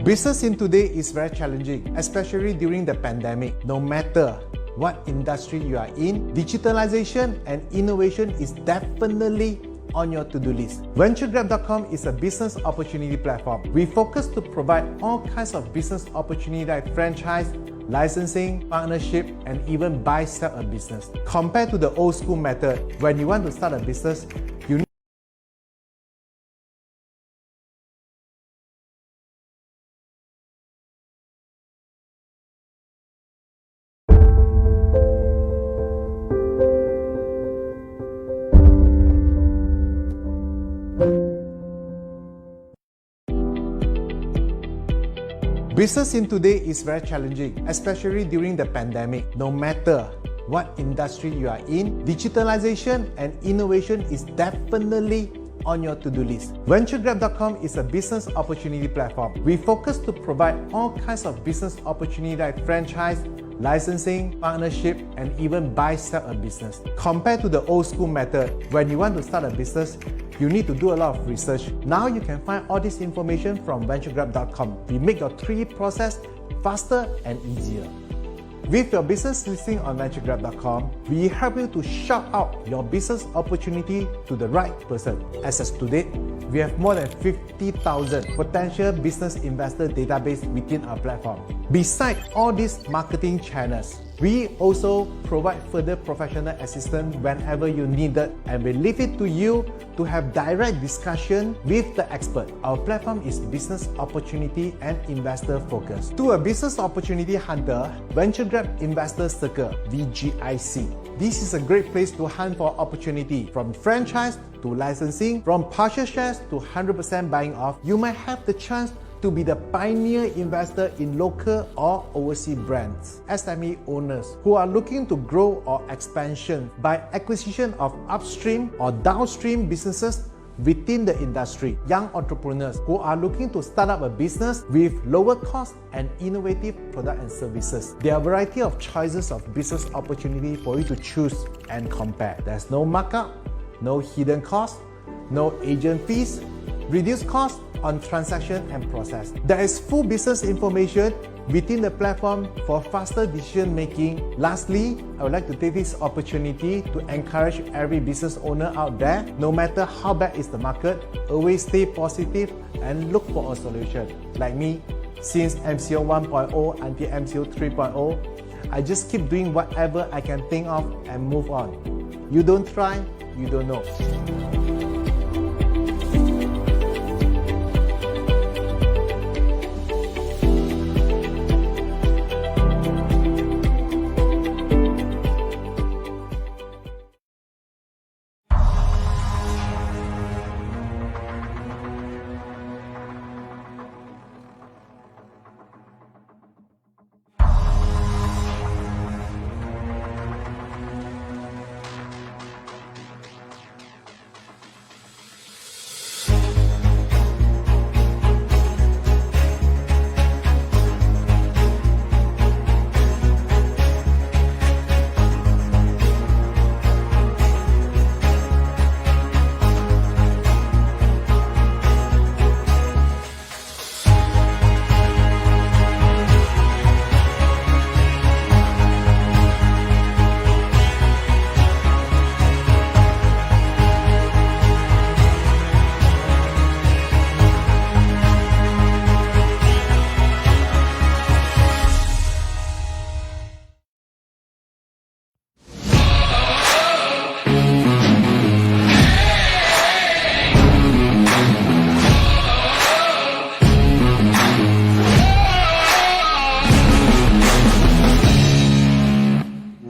Business in today is very challenging, especially during the pandemic. No matter what industry you are in, digitalization and innovation is definitely on your to-do list. VentureGrab.com is a business opportunity platform. We focus to provide all kinds of business opportunity like franchise, licensing, partnership, and even buy, sell a business. Compared to the old school method, when you want to start a business, you need Business in today is very challenging, especially during the pandemic. No matter what industry you are in, digitalization and innovation is definitely on your to-do list. VentureGrab.com is a business opportunity platform. We focus to provide all kinds of business opportunity like franchise, licensing, partnership, and even buy, sell a business. Compared to the old school method, when you want to start a business, you need to do a lot of research. Now you can find all this information from VentureGrab.com. We make your 3 process faster and easier. With your business listing on VentureGrab.com, we help you to shout out your business opportunity to the right person. As of today, we have more than 50,000 potential business investor database within our platform. Besides all these marketing channels, we also provide further professional assistance whenever you need it, and we leave it to you to have direct discussion with the expert. Our platform is business opportunity and investor focused. To a business opportunity hunter, VentureGrab Investor Circle, VGIC. This is a great place to hunt for opportunity, from franchise to licensing, from partial shares to 100% buying off. You might have the chance to be the pioneer investor in local or overseas brands. SME owners who are looking to grow or expansion by acquisition of upstream or downstream businesses within the industry. Young entrepreneurs who are looking to start up a business with lower cost and innovative product and services. There are a variety of choices of business opportunity for you to choose and compare. There's no markup, no hidden cost, no agent fees, reduced cost on transaction and process. There is full business information within the platform for faster decision making. Lastly, I would like to take this opportunity to encourage every business owner out there, no matter how bad is the market, always stay positive and look for a solution. Like me, since MCO 1.0 until MCO 3.0, I just keep doing whatever I can think of and move on. You don't try, you don't know.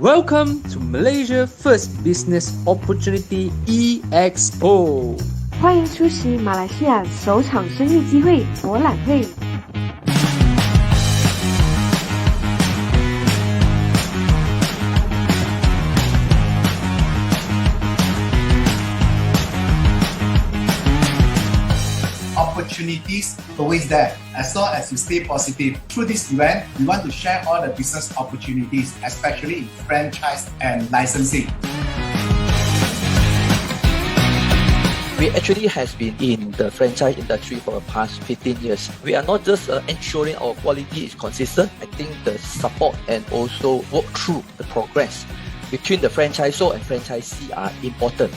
Welcome to Malaysia First Business Opportunity EXPO。欢迎出席马来西亚首场生意机会博览会。Opportunities always there, as long as you stay positive. Through this event, we want to share all the business opportunities, especially in franchise and licensing. We actually has been in the franchise industry for the past 15 years. We are not just ensuring our quality is consistent. I think the support and also work through the progress between the franchisor and franchisee are important.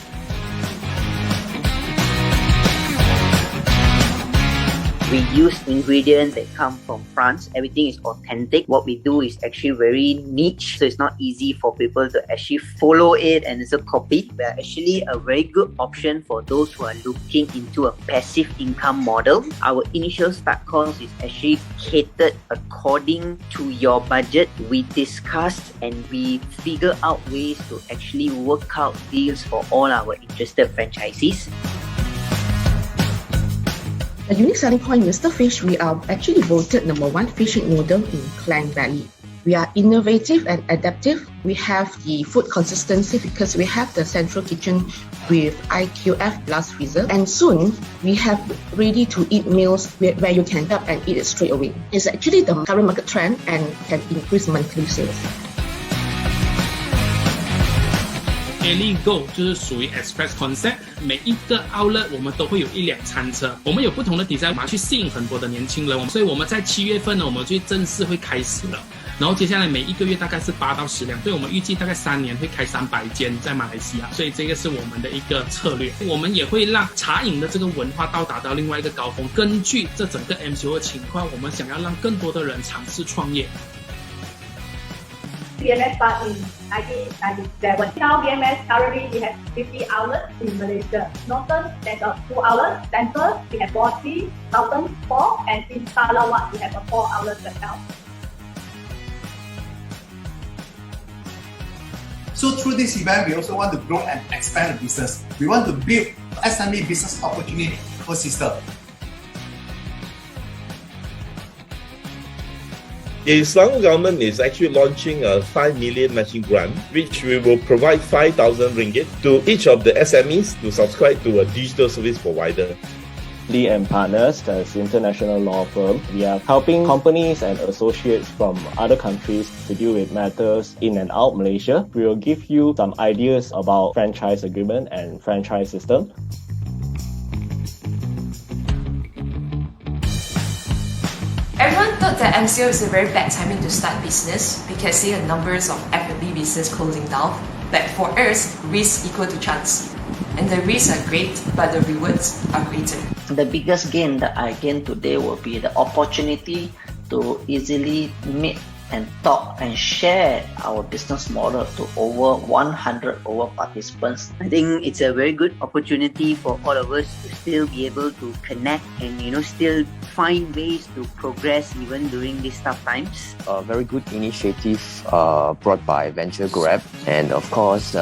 We use ingredients that come from France. Everything is authentic. What we do is actually very niche, so it's not easy for people to actually follow it and also copy. We are actually a very good option for those who are looking into a passive income model. Our initial start cost is actually catered according to your budget. We discussed and we figure out ways to actually work out deals for all our interested franchisees. A unique selling point in Mr. Fish, we are actually voted #1 fishing model in Klang Valley. We are innovative and adaptive. We have the food consistency because we have the central kitchen with IQF glass freezer. And soon, we have ready-to-eat meals where you can up and eat it straight away. It's actually the current market trend and can increase monthly sales. Daily Go 就是属于 Express Concept， 每一个 outlet 我们都会有1辆餐车，我们有不同的 design， 我们要去吸引很多的年轻人，所以我们在7月份呢，我们就正式会开始了。然后接下来每一个月大概是8到10辆，所以我们预计大概3年会开300间在马来西亚，所以这个是我们的一个策略。我们也会让茶饮的这个文化到达到另外一个高峰。根据这整个 MCO 的情况，我们想要让更多的人尝试创业。BMS started in 1997. Now BMS currently we have 50 outlets in Malaysia. Northern there's 2 outlets. Central we have 40. Southern 4, and in Sarawak we have 4 outlets as well. So through this event, we also want to grow and expand the business. We want to build SME business opportunity ecosystem. The Selangor government is actually launching a 5 million matching grant, which we will provide 5,000 ringgit to each of the SMEs to subscribe to a digital service provider. Lee and Partners, as international law firm, we are helping companies and associates from other countries to deal with matters in and out Malaysia. We will give you some ideas about franchise agreement and franchise system. Everyone thought that MCO is a very bad timing to start business because see the numbers of F&B business closing down. But for us, risk equal to chance. And the risks are great, but the rewards are greater. The biggest gain that I gain today will be the opportunity to easily meet and talk and share our business model to over 100 participants. I think it's a very good opportunity for all of us to still be able to connect and still find ways to progress even during these tough times. A very good initiative brought by Venture Grab, and of course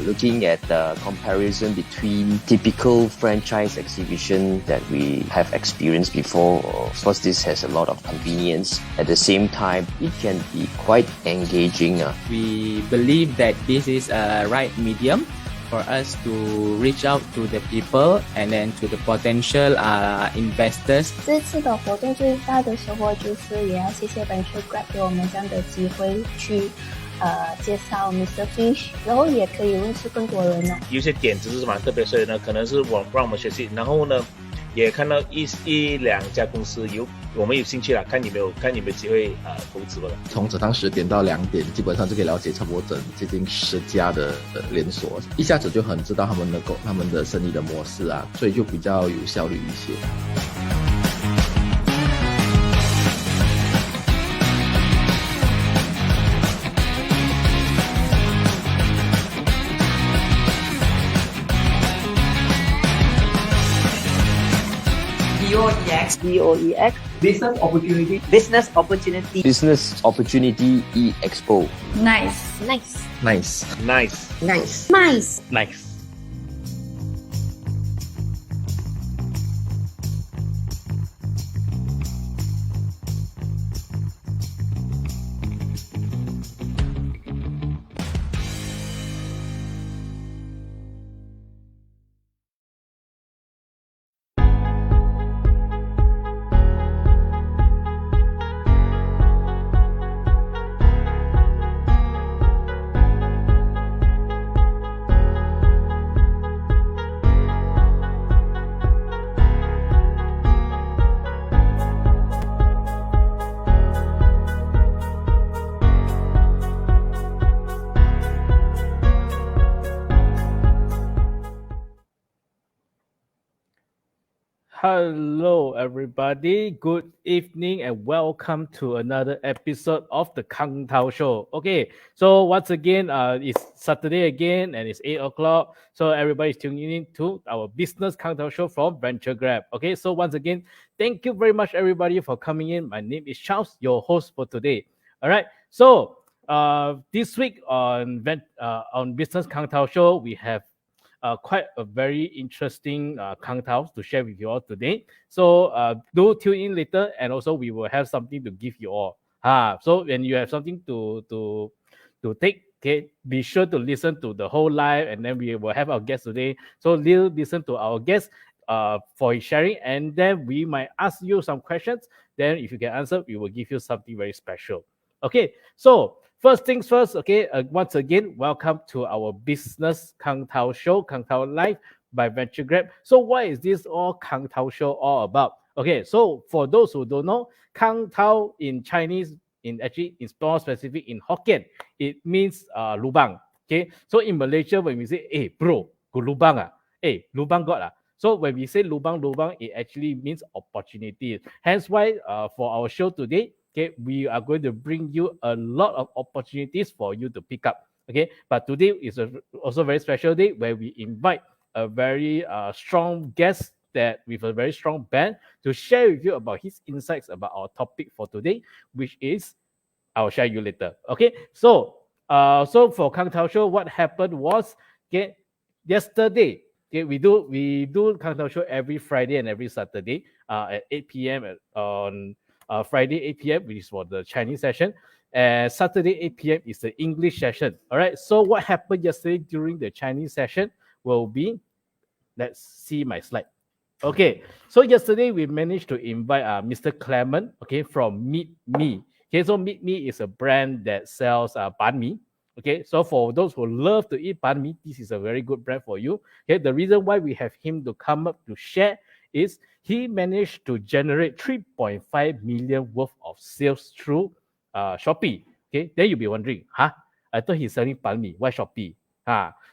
looking at the comparison between typical franchise exhibition that we have experienced before. Of course, this has a lot of convenience. At the same time, it can be quite engaging. We believe that this is a right medium for us to reach out to the people and then to the potential investors. 这次的活动最大的收获就是也要谢谢 Venture Grab 给我们这样的机会去介绍 Mr. Fish， 然后也可以认识更多人了。有些点子是蛮特别，所以呢，可能是让我们学习，然后呢，也看到一两家公司我们有兴趣了，看有没有机会投资了。从早上10点到2点，基本上就可以了解差不多接近10家的连锁，一下子就很知道他们的生意的模式啊，所以就比较有效率一些。BOEX Business Opportunity E-Expo. Nice. Hello, everybody. Good evening and welcome to another episode of the Kang Tao Show. Okay, so once again, it's Saturday again and it's 8 o'clock. So everybody's tuning in to our business Kang Tao Show from Venture Grab. Okay, so once again, thank you very much, everybody, for coming in. My name is Charles, your host for today. All right, so this week on Business Kang Tao Show, we have quite a very interesting Kang Taos to share with you all today. So do tune in later, and also we will have something to give you all. So when you have something to take, okay, be sure to listen to the whole live, and then we will have our guest today. So listen to our guest for his sharing, and then we might ask you some questions. Then if you can answer, we will give you something very special. Okay, so first things first, okay, once again, welcome to our business Kang Tao Show, Kang Tao Live by Venture Grab. So what is this all Kang Tao Show all about? Okay, so for those who don't know, Kang Tao in Chinese, it's more specific in Hokkien, it means lubang. Okay, so in Malaysia, when we say, hey bro, go lubang ah, hey lubang got ah. So when we say lubang, it actually means opportunity. Hence why for our show today, okay, we are going to bring you a lot of opportunities for you to pick up. Okay, but today is also a very special day where we invite a very strong guest with a very strong band to share with you about his insights about our topic for today, which is I'll share you later. Okay, so for Kang Tao Show, what happened was, okay, yesterday, okay, we do Kang Tao Show every Friday and every Saturday at 8 p.m. on Friday 8 p.m., which is for the Chinese session, and Saturday 8 p.m. is the English session. All right, so what happened yesterday during the Chinese session will be, let's see my slide. Okay, so yesterday we managed to invite Mr. Clement, okay, from Meet Me. Okay, so Meet Me is a brand that sells banh mi. Okay, so for those who love to eat banh mi, this is a very good brand for you. Okay, the reason why we have him to come up to share is he managed to generate 3.5 million worth of sales through Shopee. Okay, then you'll be wondering, I thought he's selling banh mi. Why Shopee?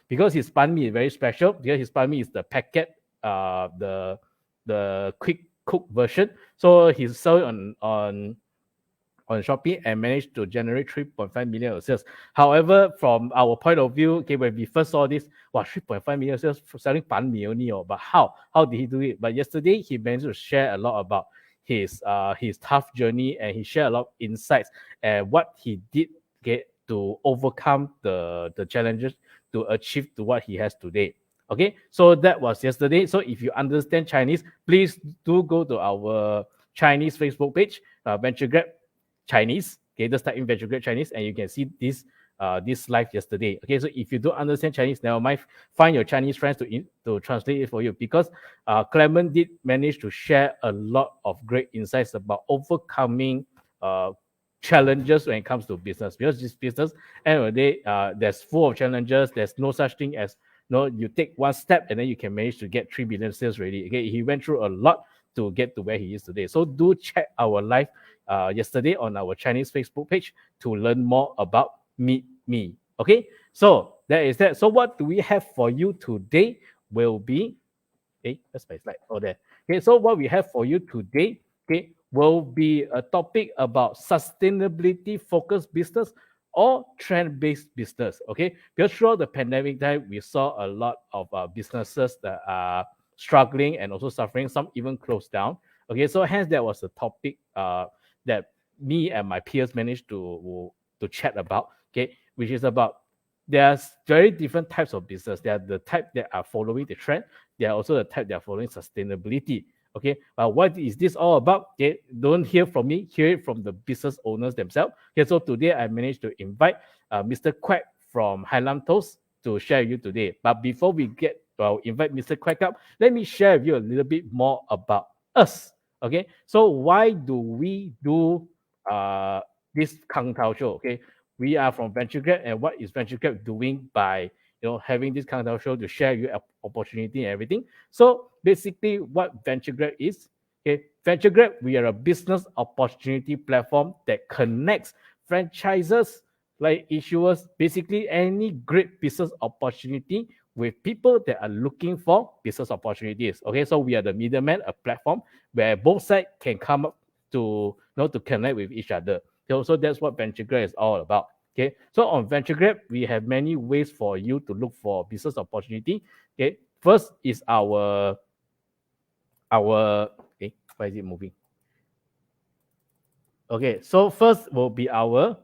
Because his banh mi is very special. Because his banh mi is the packet, the quick cook version. So he's selling on Shopee and managed to generate 3.5 million of sales. However, from our point of view, okay, when we first saw this, 3.5 million sales for selling banh mi only, but how did he do it? But yesterday he managed to share a lot about his tough journey, and he shared a lot of insights and what he did get to overcome the challenges to achieve to what he has today. Okay, so that was yesterday. So if you understand Chinese, please do go to our Chinese Facebook page, Venture Grab Chinese. Okay, just type in Venture Grab Chinese and you can see this live yesterday. Okay, so if you don't understand Chinese, never mind, find your Chinese friends to translate it for you, because Clement did manage to share a lot of great insights about overcoming challenges when it comes to business. Because this business, end of the day, there's full of challenges. There's no such thing as you take one step and then you can manage to get 3 billion sales ready. Okay, he went through a lot to get to where he is today. So do check our live yesterday on our Chinese Facebook page to learn more about Meet Me. Okay, so that is that. So what do we have for you today will be, that's my slide. There. Okay, so what we have for you today, okay, will be a topic about sustainability focused business or trend-based business. Okay, because throughout the pandemic time, we saw a lot of businesses that are struggling and also suffering. Some even closed down. Okay, so hence that was the topic that me and my peers managed to chat about. Okay, which is about, there's very different types of business. There are the type that are following the trend. There are also the type that are following sustainability. Okay, what is this all about? Okay, don't hear from me, hear it from the business owners themselves. Okay, so today I managed to invite Mr. Quack from Highland Toast to share with you today. But before we invite Mr. Quack up, let me share with you a little bit more about us. Okay, so why do we do this Kang Tao Show? Okay, we are from Venture Grab, and what is Venture Grab doing by having this Kang Tao Show to share you opportunity and everything? So basically, what Venture Grab is, okay, Venture Grab, we are a business opportunity platform that connects franchises like issuers, basically any great business opportunity with people that are looking for business opportunities. Okay, so we are the middleman, a platform where both sides can come up to to connect with each other. So that's what VentureGrab is all about. Okay, so on VentureGrab, we have many ways for you to look for business opportunity. Okay, first is our why is it moving? Okay, so first will be our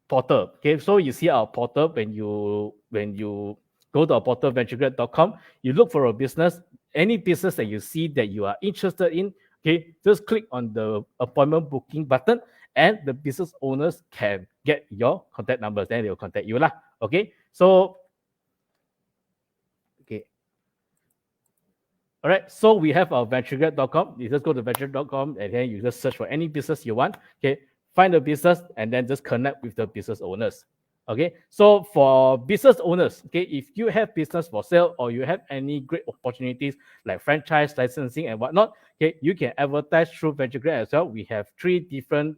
portal. Okay, so you see our portal when you go to our portal venturegrab.com, you look for a business, any business that you see that you are interested in. Okay, just click on the appointment booking button, and the business owners can get your contact numbers. Then they will contact you lah. Okay, so all right, so we have our venturegrab.com. You just go to venturegrab.com and then you just search for any business you want. Okay, find the business and then just connect with the business owners. Okay, so for business owners, okay, if you have business for sale or you have any great opportunities like franchise, licensing, and whatnot, okay, you can advertise through VentureGrab as well. We have 3 different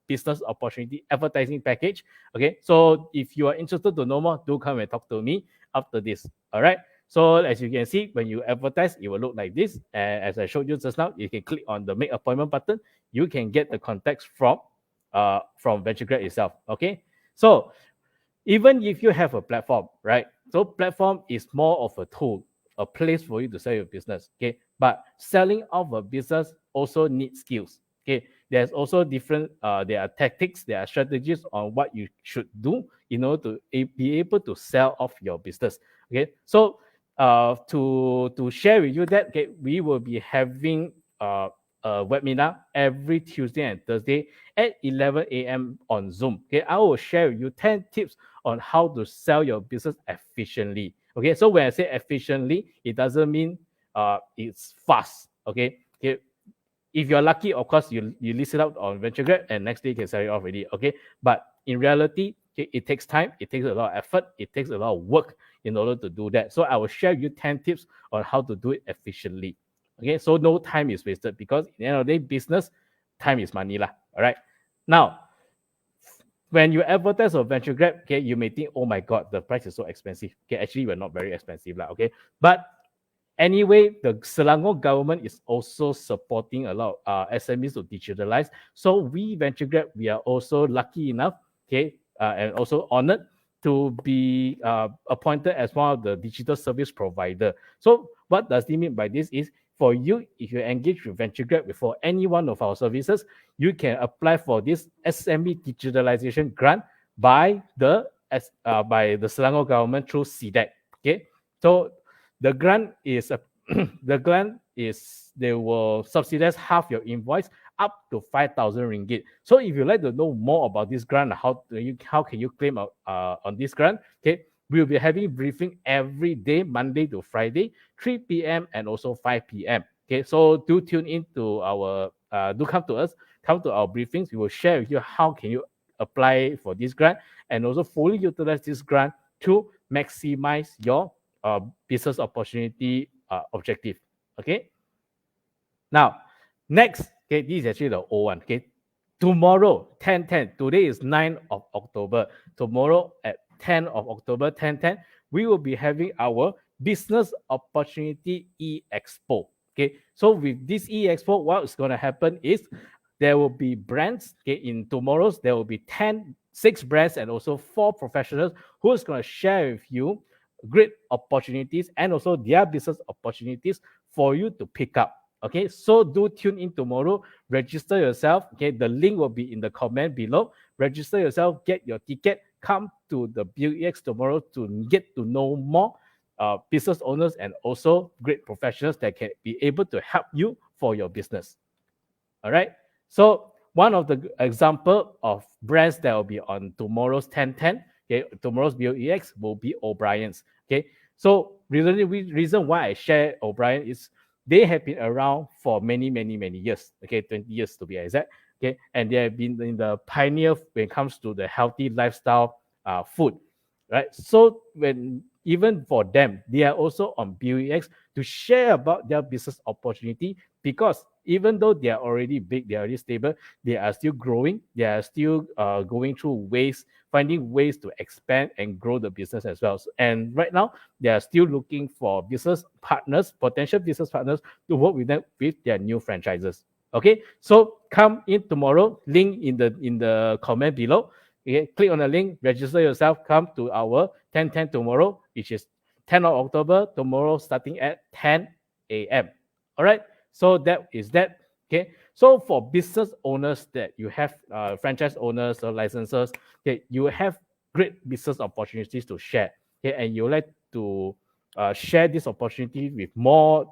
business opportunity advertising package. Okay, so if you are interested to know more, do come and talk to me after this. All right. So as you can see, when you advertise, it will look like this. And as I showed you just now, you can click on the make appointment button. You can get the contacts from VentureGrab itself. Okay. So even if you have a platform, right? So platform is more of a tool, a place for you to sell your business. Okay. But selling off a business also needs skills. Okay. There's also different, there are tactics, there are strategies on what you should do in order to be able to sell off your business. Okay. So to share with you that, okay, we will be having a webinar every Tuesday and Thursday at 11 a.m. on Zoom. Okay, I will share with you 10 tips on how to sell your business efficiently. Okay, so when I say efficiently, it doesn't mean it's fast. Okay, if you're lucky, of course, you list it out on VentureGrab and next day you can sell it off already. Okay, but in reality, it takes time, it takes a lot of effort, it takes a lot of work in order to do that. So I will share you 10 tips on how to do it efficiently. Okay, so no time is wasted because at the end of the day, business, time is money lah. All right. Now, when you advertise on VentureGrab, okay, you may think, oh my God, the price is so expensive. Okay, actually, we're not very expensive lah. Okay, but anyway, the Selangor government is also supporting a lot of SMEs to digitalize. So we VentureGrab, we are also lucky enough, okay, and also honored to be appointed as one of the digital service provider. So what does it mean by this is, for you, if you engage with VentureGrab for any one of our services, you can apply for this SME digitalization grant by the Selangor government through SIDEC. Okay, so the grant is they will subsidize half your invoice up to 5,000 ringgit. So if you'd like to know more about this grant, how can you claim on this grant? Okay, we'll be having briefing every day, Monday to Friday, 3 p.m. and also 5 p.m. Okay, so do tune in to our, do come to us, come to our briefings. We will share with you how can you apply for this grant and also fully utilize this grant to maximize your business opportunity objective. Okay. Now, next, okay, this is actually the old one. Okay, tomorrow 10/10. Today is 9th of October. Tomorrow at 10th of October 10/10, we will be having our Business Opportunity E-Expo. Okay, so with this E-Expo, what is going to happen is there will be brands. Okay, in tomorrow's there will be 6 brands and also 4 professionals who is going to share with you great opportunities and also their business opportunities for you to pick up. Okay, so do tune in tomorrow. Register yourself. Okay, the link will be in the comment below. Register yourself, get your ticket, come to the BUEX tomorrow to get to know more business owners and also great professionals that can be able to help you for your business. All right, so one of the example of brands that will be on tomorrow's 10/10, okay, tomorrow's BUEX will be O'Brien's. Okay, so reason why I share O'Brien is they have been around for many years. Okay, 20 years to be exact. Okay, and they have been in the pioneer when it comes to the healthy lifestyle food, right? So even for them, they are also on BUEX to share about their business opportunity, because even though they are already big, they are already stable, they are still growing. They are still going through finding ways to expand and grow the business as well. And right now, they are still looking for business partners, potential business partners to work with them with their new franchises. Okay, so come in tomorrow. Link in the comment below. Okay, click on the link, register yourself. Come to our 10:10 tomorrow, which is 10th of October tomorrow, starting at 10 a.m. All right, so that is that. Okay, so for business owners that you have, franchise owners or licensors, okay, you have great business opportunities to share. Okay, and you like to share this opportunity with more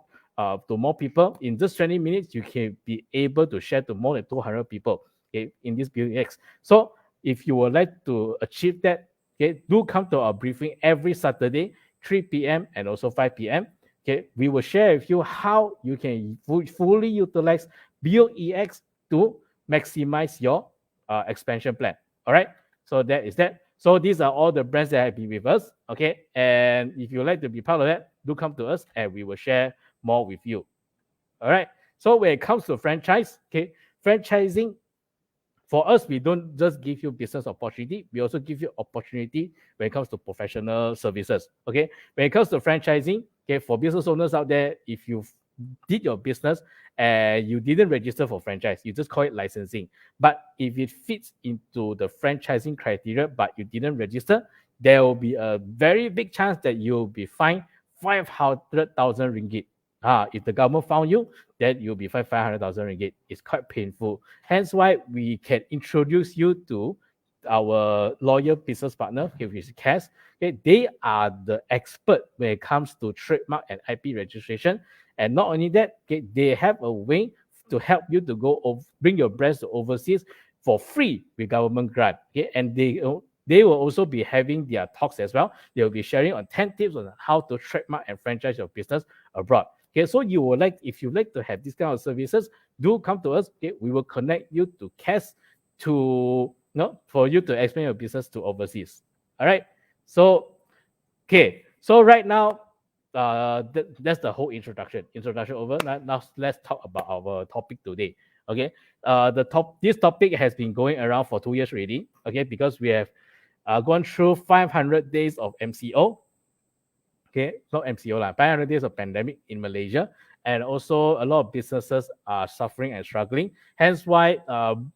people. In just 20 minutes, you can be able to share to more than 200 people, okay, in this Building X. So if you would like to achieve that, okay, do come to our briefing every Saturday, 3 p.m. and also 5 p.m. Okay, we will share with you how you can fully utilize BuildEX to maximize your expansion plan. All right, so that is that. So these are all the brands that have been with us. Okay, and if you like to be part of that, do come to us and we will share more with you. All right. So when it comes to franchise, okay, franchising, for us, we don't just give you business opportunity, we also give you opportunity when it comes to professional services. Okay, when it comes to franchising, okay, for business owners out there, if you did your business and you didn't register for franchise, you just call it licensing. But if it fits into the franchising criteria but you didn't register, there will be a very big chance that you'll be fined 500,000 ringgit. If the government found you, then you'll be fined 500,000 ringgit. It's quite painful. Hence why we can introduce you to our loyal business partner, okay, which is CAS. Okay, they are the expert when it comes to trademark and IP registration. And not only that, okay, they have a way to help you to bring your brands to overseas for free with government grant. Okay, and they will also be having their talks as well. They will be sharing on 10 tips on how to trademark and franchise your business abroad. Okay, so if you like to have this kind of services, do come to us. Okay, we will connect you to CAS for you to expand your business to overseas. All right. So, okay. So right now, that's the whole introduction. Introduction over. Now let's talk about our topic today. Okay. This topic has been going around for 2 years already. Okay, because we have gone through 500 days of MCO. Okay, not MCO, 500 days of pandemic in Malaysia. And also a lot of businesses are suffering and struggling. Hence why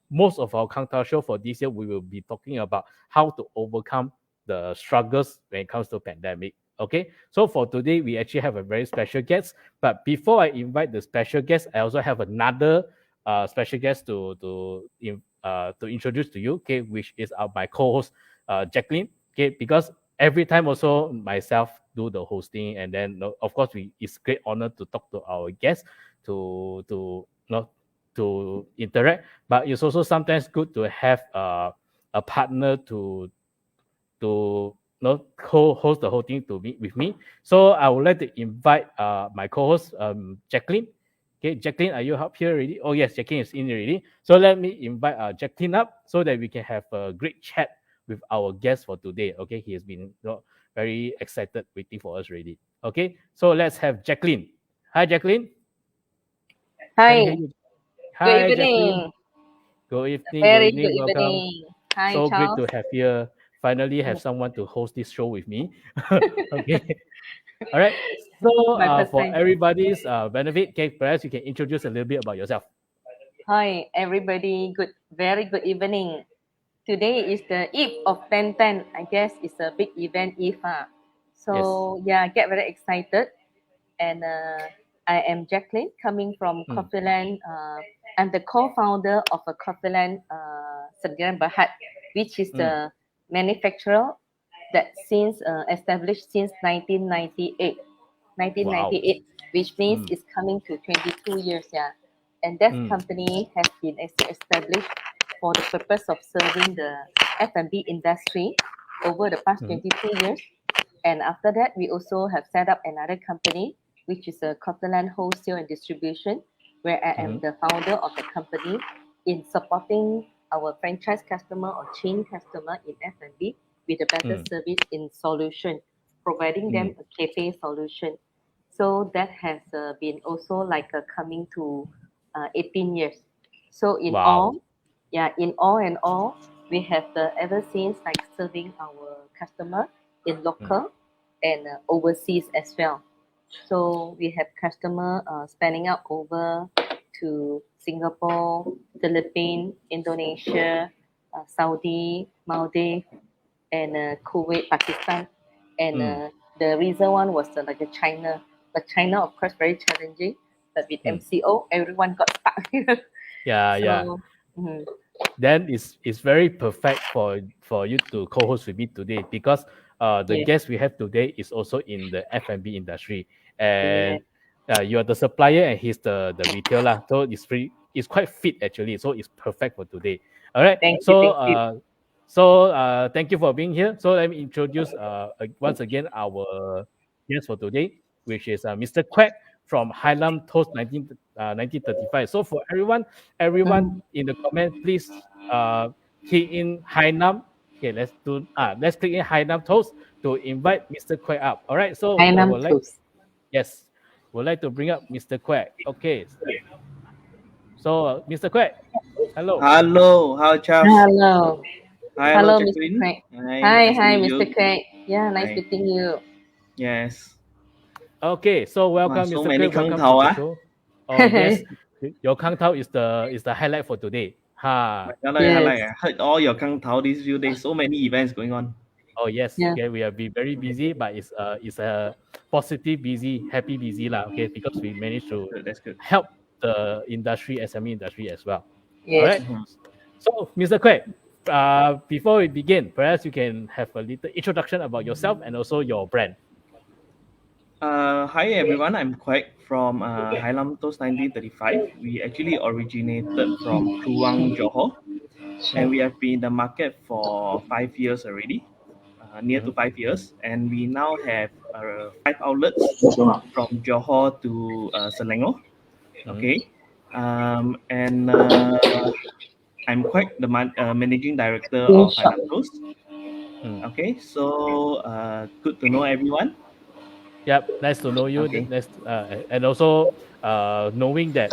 most of our Kang Tao show for this year, we will be talking about how to overcome the struggles when it comes to pandemic. Okay, so for today, we actually have a very special guest. But before I invite the special guest, I also have another special guest to introduce to you, okay, which is my co-host, Jacqueline. Okay, because every time also myself do the hosting, and then of course it's great honor to talk to our guests to interact, but it's also sometimes good to have a partner to co-host the whole thing to meet with me. So I would like to invite my co-host, Jacqueline. Okay, Jacqueline, are you up here already? Oh yes, Jacqueline is in already. So let me invite Jacqueline up so that we can have a great chat with our guest for today. Okay, he has been very excited waiting for us already. Okay, so let's have Jacqueline. Hi, Jacqueline. Hi. Hi, good evening. Jacqueline. Good evening. Very good evening. good Welcome. evening. Hi, So Charles. great to have you. Finally have someone to host this show with me. Okay. All right. So My first for time. everybody's benefit, okay, perhaps you can introduce a little bit about yourself. Hi, everybody. Very good evening. Today is the eve of 10:10. I guess it's a big event eve. So yeah, get very excited. And I am Jacqueline, coming from Coffeeland. I'm the co-founder of a Coffeeland Sdn Bhd, which is the manufacturer that established since 1998. 1998, which means it's coming to 22 years. Yeah, and that company has been established for the purpose of serving the F&B industry over the past 22 years. And after that, we also have set up another company, which is a Coffeeland Wholesale and Distribution, where I am the founder of the company in supporting our franchise customer or chain customer in F&B with a better service in solution, providing them a cafe solution. So that has been also like coming to 18 years. So in Wow. all and all, we have ever since like serving our customer in local and overseas as well. So we have customer spanning out over to Singapore, Philippines, Indonesia, Saudi, Maldives, and Kuwait, Pakistan. And the recent one was like a China. But China, of course, very challenging. But with MCO, everyone got stuck here. Yeah. Mhm. Then it's very perfect for you to co-host with me today because the Yeah. guest we have today is also in the F&B industry, and you are the supplier and he's the retailer, so it's quite fit actually, so it's perfect for today. All right. Thank So you. thank you for being here. So let me introduce once again our guest for today, which is Mr. Quek from Highlam Toast 1935. So for everyone in the comment, please key in Hainam. Okay, let's click in Hainam Toast to invite Mr. Quek up. All right, so I Hainam would like Toast. yes, would like to bring up Mr. Quek. Okay, so Mr. Quek, hello. Hello, how Charles? Hello. Hi, Hello, Mr. Jacqueline. Craig. Hi, nice to Hi, meet Mr. you. Craig. Yeah, nice Hi. meeting you. Yes. Okay, so welcome, so Mr. many Craig. Welcome Kang Tao, to the ah. show. Oh yes, your Kang Tao is the highlight for today. Ha. I heard all your Kang Tao these few days. So many events going on. Oh yes, Yeah. okay, we are very busy, but it's a positive busy, happy busy lah. Okay, because we managed to That's good. help the industry, SME industry as well. Yes. All right. So, Mr. Quek, before we begin, perhaps you can have a little introduction about yourself and also your brand. Hi everyone, I'm Quek from Highlam Toast 1935. We actually originated from Kluang, Johor, and we have been in the market for 5 years already, near to 5 years, and we now have 5 outlets from Johor to Selangor. Okay, and I'm Quek, the managing director of Highlam Toast. Okay, so good to know everyone. Yep, nice to know you. Okay. Nice, and also knowing that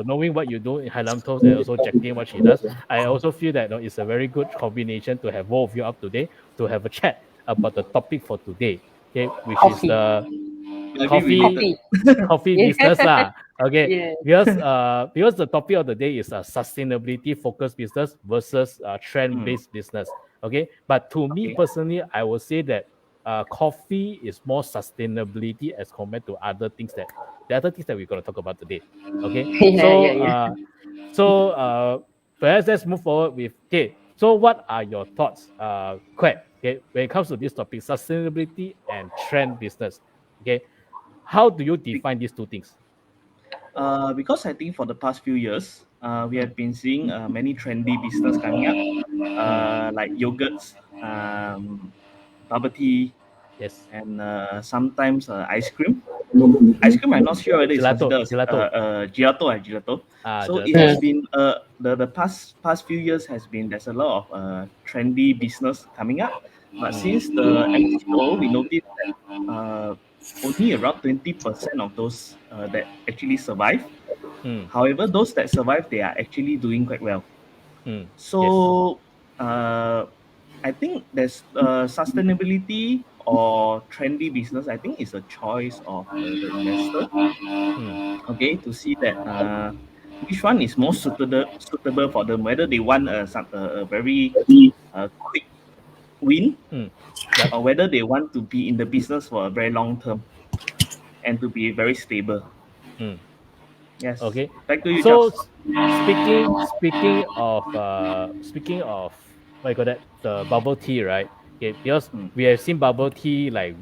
knowing what you do in Highlam Toast and also Jacqueline what she does, I also feel that it's a very good combination to have both of you up today to have a chat about the topic for today. Okay, which is the coffee business lah. Okay, because the topic of the day is a sustainability focused business versus trend based business. Okay, but to me personally, I would say that coffee is more sustainability as compared to the other things that we're going to talk about today. Okay, so perhaps let's move forward with so what are your thoughts, Quek, okay, when it comes to this topic, sustainability and trend business? Okay, how do you define these two things? Because I think for the past few years, we have been seeing many trendy business coming up, like yogurts, bubble tea, yes, and sometimes ice cream. Ice cream, I'm not sure whether it's gelato. Gelato. So it has been the past few years has been there's a lot of trendy business coming up, but since the MCO, we noticed that only around 20% of those that actually survive. However, those that survive, they are actually doing quite well. So I think there's sustainability or trendy business. I think it's a choice of the investor. Okay, to see that which one is most suitable for them, whether they want a very quick win, or whether they want to be in the business for a very long term and to be very stable. Yes. Okay. Back to you, so Charles. speaking of what you call that, the bubble tea, right? Okay, because we have seen bubble tea like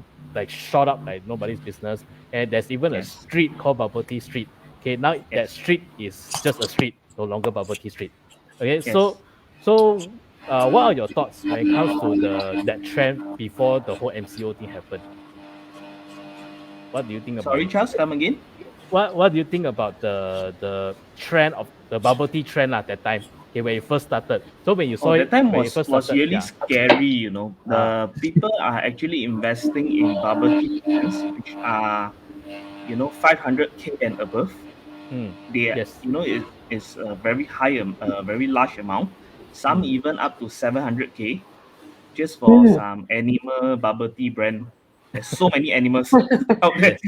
shot up like nobody's business, and there's even a street called Bubble Tea Street. Okay, now that street is just a street, no longer Bubble Tea Street. Okay, so what are your thoughts when it comes to that trend before the whole MCO thing happened? What do you think about? Sorry, Charles, come again. What do you think about the trend of the bubble tea trend at that time? Okay, when it first started. So when you saw that time was started, really scary, you know. The people are actually investing in bubble tea brands which are, 500K and above. They it's a very high, very large amount. Some even up to 700K, just for some animal bubble tea brand. There's so many animals out there.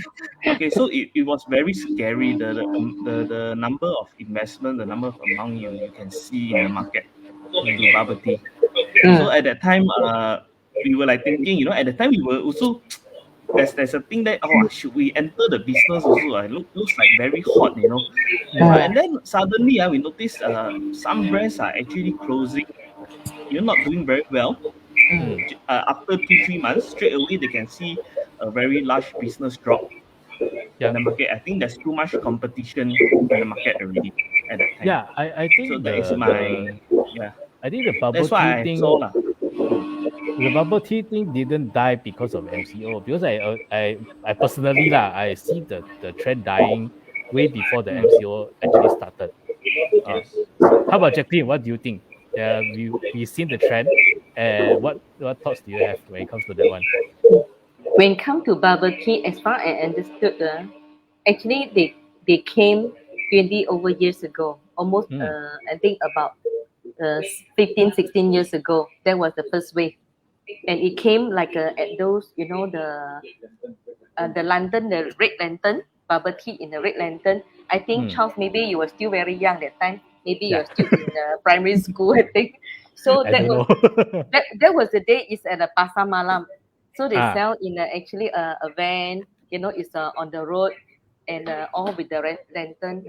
Okay, so it was very scary. The number of investment, the number of amount you can see in the market to bubble tea. So at that time, we were like thinking, at the time we were also there's a thing that should we enter the business also? Looks like very hot, and then suddenly we noticed some brands are actually closing. You're not doing very well. After 2-3 months, straight away they can see a very large business drop in the market. I think there's too much competition in the market already at that time. Yeah, I think so. That is my I think the bubble that's why tea thing. I saw The bubble tea thing didn't die because of MCO, because I personally I see the trend dying way before the MCO actually started. How about Jacqueline? What do you think? We've seen the trend, and what thoughts do you have when it comes to that one? When it comes to bubble tea, as far as I understood, actually they came 20 over years ago, almost I think about 15-16 years ago. That was the first wave, and it came like at those the lantern, the red lantern bubble tea in the red lantern. I think Charles, maybe you were still very young that time. Maybe you're still in primary school, I think. So that was the day. It's at the Pasar Malam. So they sell in actually a van. It's on the road, and all with the red lantern.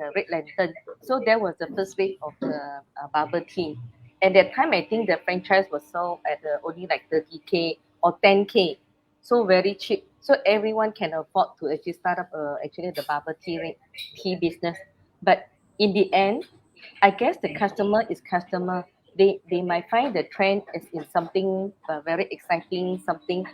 So that was the first wave of the bubble tea. At that time, I think the franchise was sold at only like 30K or 10K. So very cheap. So everyone can afford to actually start up actually the bubble tea business. But in the end, I guess the customer is customer. They might find the trend is in something very exciting, something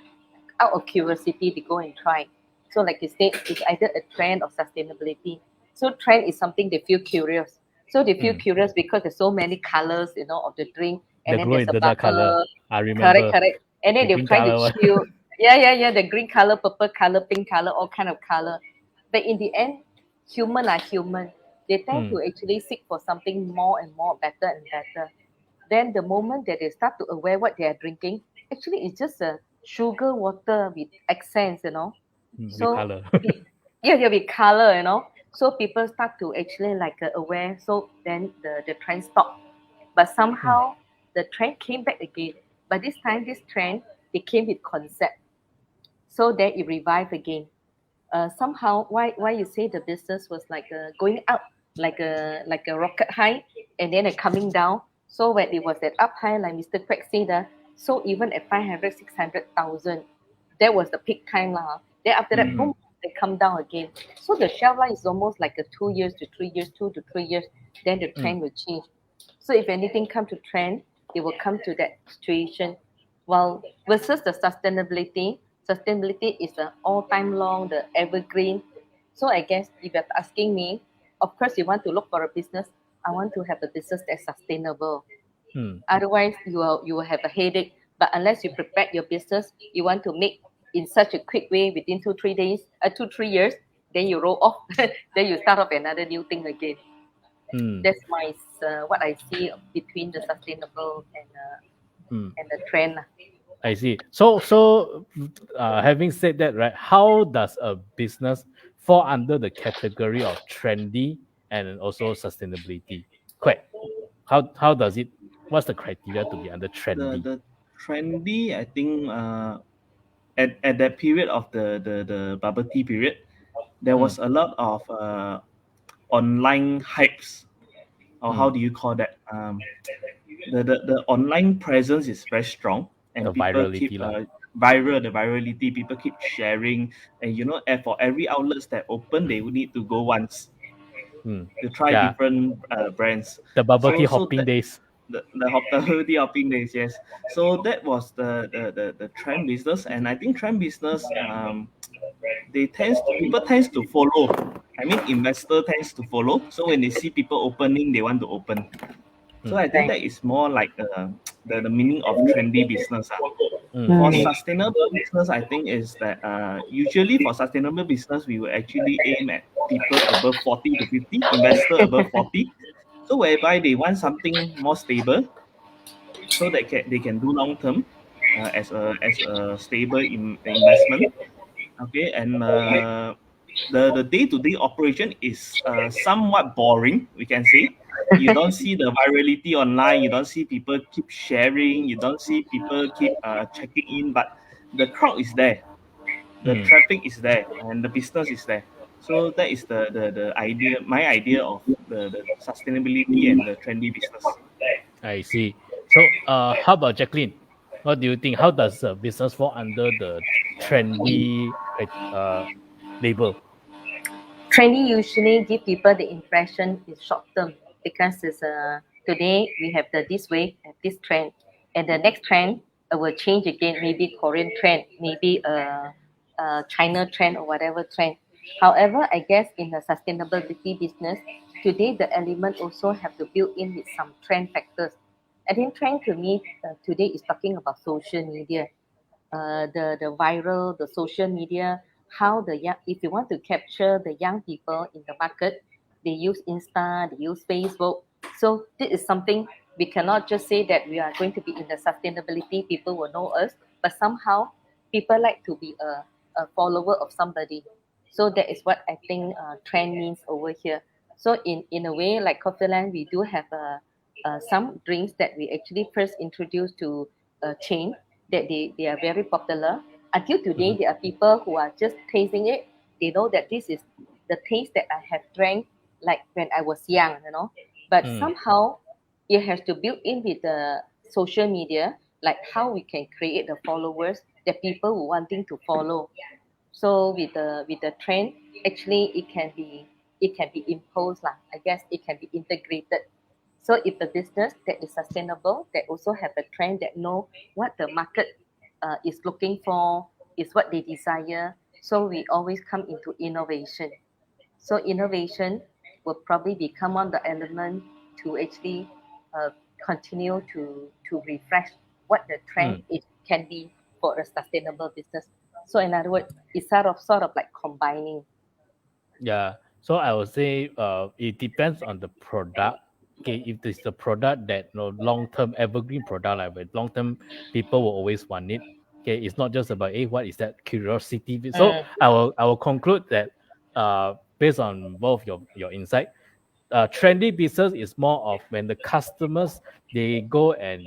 out of curiosity they go and try. So like you said, it's either a trend or sustainability. So trend is something they feel curious. So they feel curious because there's so many colors, of the drink, and then there's a bubble. Color. I remember. Correct. And then they're trying to chill. Yeah. The green color, purple color, pink color, all kind of color. But in the end, human are human. They tend to actually seek for something more and more better and better. Then the moment that they start to aware what they are drinking, actually it's just a sugar water with accents, So with color. With color, So people start to actually aware. So then the trend stopped. But somehow the trend came back again. But this time, this trend, they came with concept. So then it revived again. Somehow, why you say the business was like going up, like a rocket high, and then coming down. So when it was at up high, like Mr. Craig said, so even at 500, 600,000, that was the peak time lah. Then after that, boom, they come down again. So the shelf life is almost like 2 years to 3 years, 2 to 3 years. Then the trend will change. So if anything come to trend, it will come to that situation. While versus the sustainability is an all-time long, the evergreen. So I guess if you're asking me, of course you want to look for a business. I want to have a business that's sustainable. Otherwise, you will have a headache. But unless you prepare your business, you want to make in such a quick way within 2-3 days, 2-3 years, then you roll off, then you start off another new thing again. That's my what I see between the sustainable and the trend. I see. So having said that, right, how does a business fall under the category of trendy and also sustainability? How does it? What's the criteria to be under trendy? The trendy, I think, at that period of the bubble tea period, there was a lot of online hypes, or how do you call that? The online presence is very strong, and the people keep the virality. People keep sharing, and for every outlets that open, they would need to go once to try different brands. The bubble tea hopping days. The bubble tea hopping days, yes. So that was the trend business, and I think trend business, people tends to follow. I mean, investor tends to follow. So when they see people opening, they want to open. So I think that is more like the meaning of trendy business. For sustainable business, I think is that usually for sustainable business, we will actually aim at people above 40 to 50, investor above 40. So whereby they want something more stable, so that they can do long term as a stable investment. Okay, and the day-to-day operation is somewhat boring, we can say. You don't see the virality online, you don't see people keep sharing, you don't see people keep checking in, but the crowd is there, the traffic is there, and the business is there. So that is the idea, my idea of the sustainability and the trendy business. I see. So how about Jacqueline? What do you think? How does a business fall under the trendy label? Trendy usually give people the impression is short term because it's today we have this way, this trend, and the next trend will change again. Maybe Korean trend, maybe China trend or whatever trend. However, I guess in the sustainability business today, the element also have to build in with some trend factors. I think trend to me today is talking about social media, the viral, the social media. How the young, if you want to capture the young people in the market, they use Insta, they use Facebook. So this is something we cannot just say that we are going to be in the sustainability, people will know us, but somehow people like to be a follower of somebody. So that is what I think trend means over here. So in a way, like Coffeeland, we do have some drinks that we actually first introduced to a chain that they are very popular. Until today, there are people who are just tasting it. They know that this is the taste that I have drank like when I was young, you know. But somehow it has to build in with the social media, like how we can create the followers, the people who wanting to follow. So with the trend, actually it can be imposed lah. I guess it can be integrated. So if the business that is sustainable, that also have a trend that know what the market is looking for, is what they desire. So we always come into innovation. So innovation will probably become one of the element to actually continue to refresh what the trend it can be for a sustainable business. So in other words, it's sort of like combining. Yeah. So I would say it depends on the product. Okay, if it's the product that long-term evergreen product, like with long-term people will always want it. Okay, it's not just about what is that curiosity. So I will conclude that based on both your insight, trendy business is more of when the customers they go and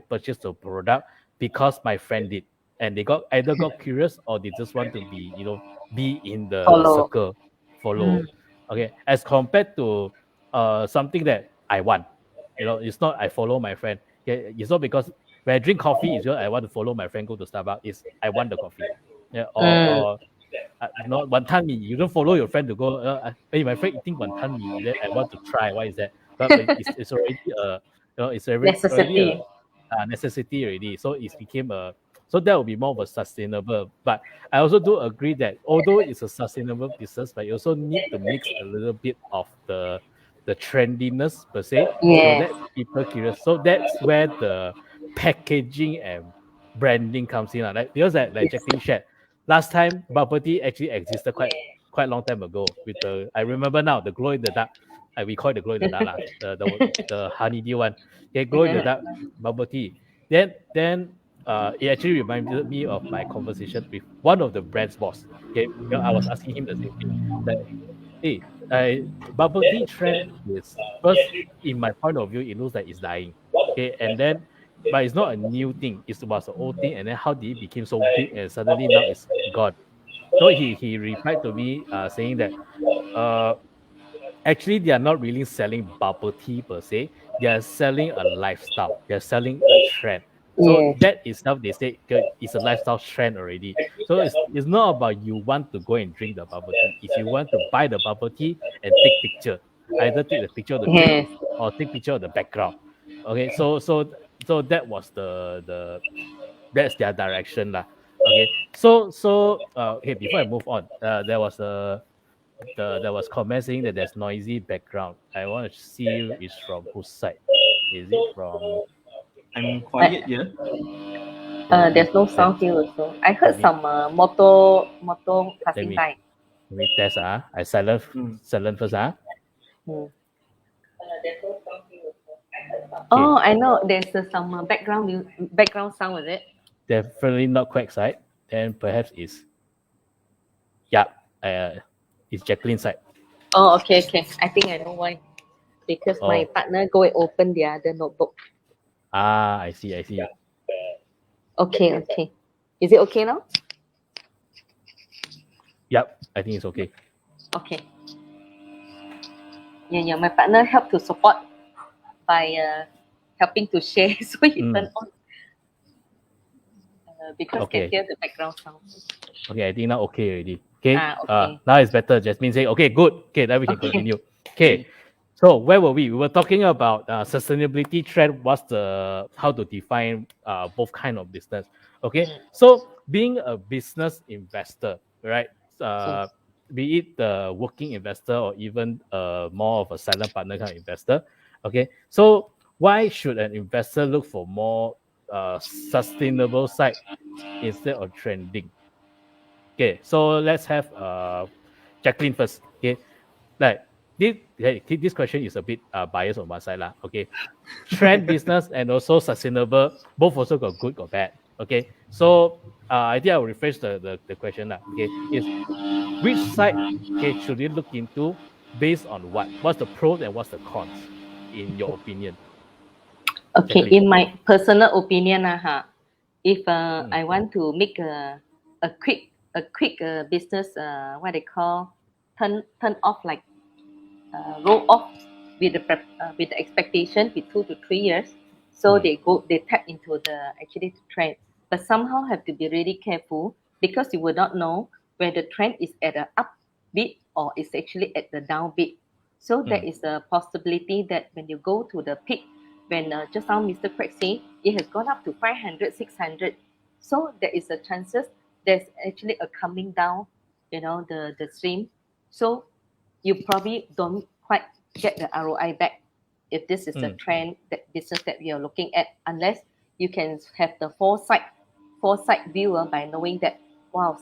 purchase the product because my friend did, and they either got curious or they just want to be be in the circle, follow. Okay, as compared to something that I want, it's not I follow my friend. Okay, it's not because when I drink coffee, it's just I want to follow my friend go to Starbucks. It's I want the coffee. Yeah, or wanton mee. You don't follow your friend to go. Hey, my friend eating wanton mee. Then I want to try. Why is that? But it's already it's already necessity. Necessity already. So it became so that will be more of a sustainable. But I also do agree that although it's a sustainable business, but you also need to mix a little bit of the trendiness per se, so that people curious. So that's where the packaging and branding comes in. Like because like Jacqueline shared, last time bubble tea actually existed quite long time ago with the I remember now the glow in the dark. We call it the glow in the dark the honeydew one. Okay, glow in the dark bubble tea. Then it actually reminded me of my conversation with one of the brand's boss. Okay, I was asking him the same thing. That hey, bubble tea trend is first in my point of view, it looks like it's dying. Okay, and then but it's not a new thing. It was an old thing, and then how did it become so big and suddenly now it's gone? So he replied to me saying that actually they are not really selling bubble tea per se. They are selling a lifestyle. They are selling a trend. So that itself, they say it's a lifestyle trend already. So it's not about you want to go and drink the bubble tea. If you want to buy the bubble tea and take picture, either take the picture of the drink or take picture of the background. Okay, so that was the that's their direction lah. Okay, so okay, before I move on, there was comment saying that there's noisy background. I want to see it's from whose side. Is it from? I'm quiet here. There's no sound here also. I heard some motor passing by. Let me test. I silent first. Oh, I know. There's some background sound with it. Definitely not Quack side. Then perhaps it's it's Jacqueline side. Oh, okay. I think I know why. Because my partner go and open the other notebook. I see. Okay. Is it okay now? Yep, I think it's okay. Okay. Yeah. My partner helped to support by helping to share, so he turned on. Because can hear the background sound. Okay, I think now okay already. Okay. Okay. Now it's better. Jasmine say, okay, good. Okay, then we can continue. Okay. So where were we? We were talking about sustainability trend. How to define both kind of business. Okay. So being a business investor, right? Be it the working investor or even more of a silent partner kind of investor. Okay. So why should an investor look for more sustainable side instead of trending? Okay. So let's have Jacqueline first. Okay. Like this question is a bit biased on one side lah. Okay, trend business and also sustainable, both also got good or bad. Okay, so I think I will rephrase the question lah. Okay, is which side should you look into based on what? What's the pros and what's the cons in your opinion? Okay, Jacqueline. in my personal opinion, if I want to make a quick business, what they call turn off like. Roll off with the expectation with 2 to 3 years, so they tap into the trend, but somehow have to be really careful because you will not know where the trend is at an up bit or is actually at the down bit. So there is a possibility that when you go to the peak, when just now Mr. Craig say it has gone up to 500, 600, so there is a chances there's actually a coming down, the stream. So you probably don't quite get the ROI back if this is the trend that business that we are looking at, unless you can have the foresight viewer by knowing that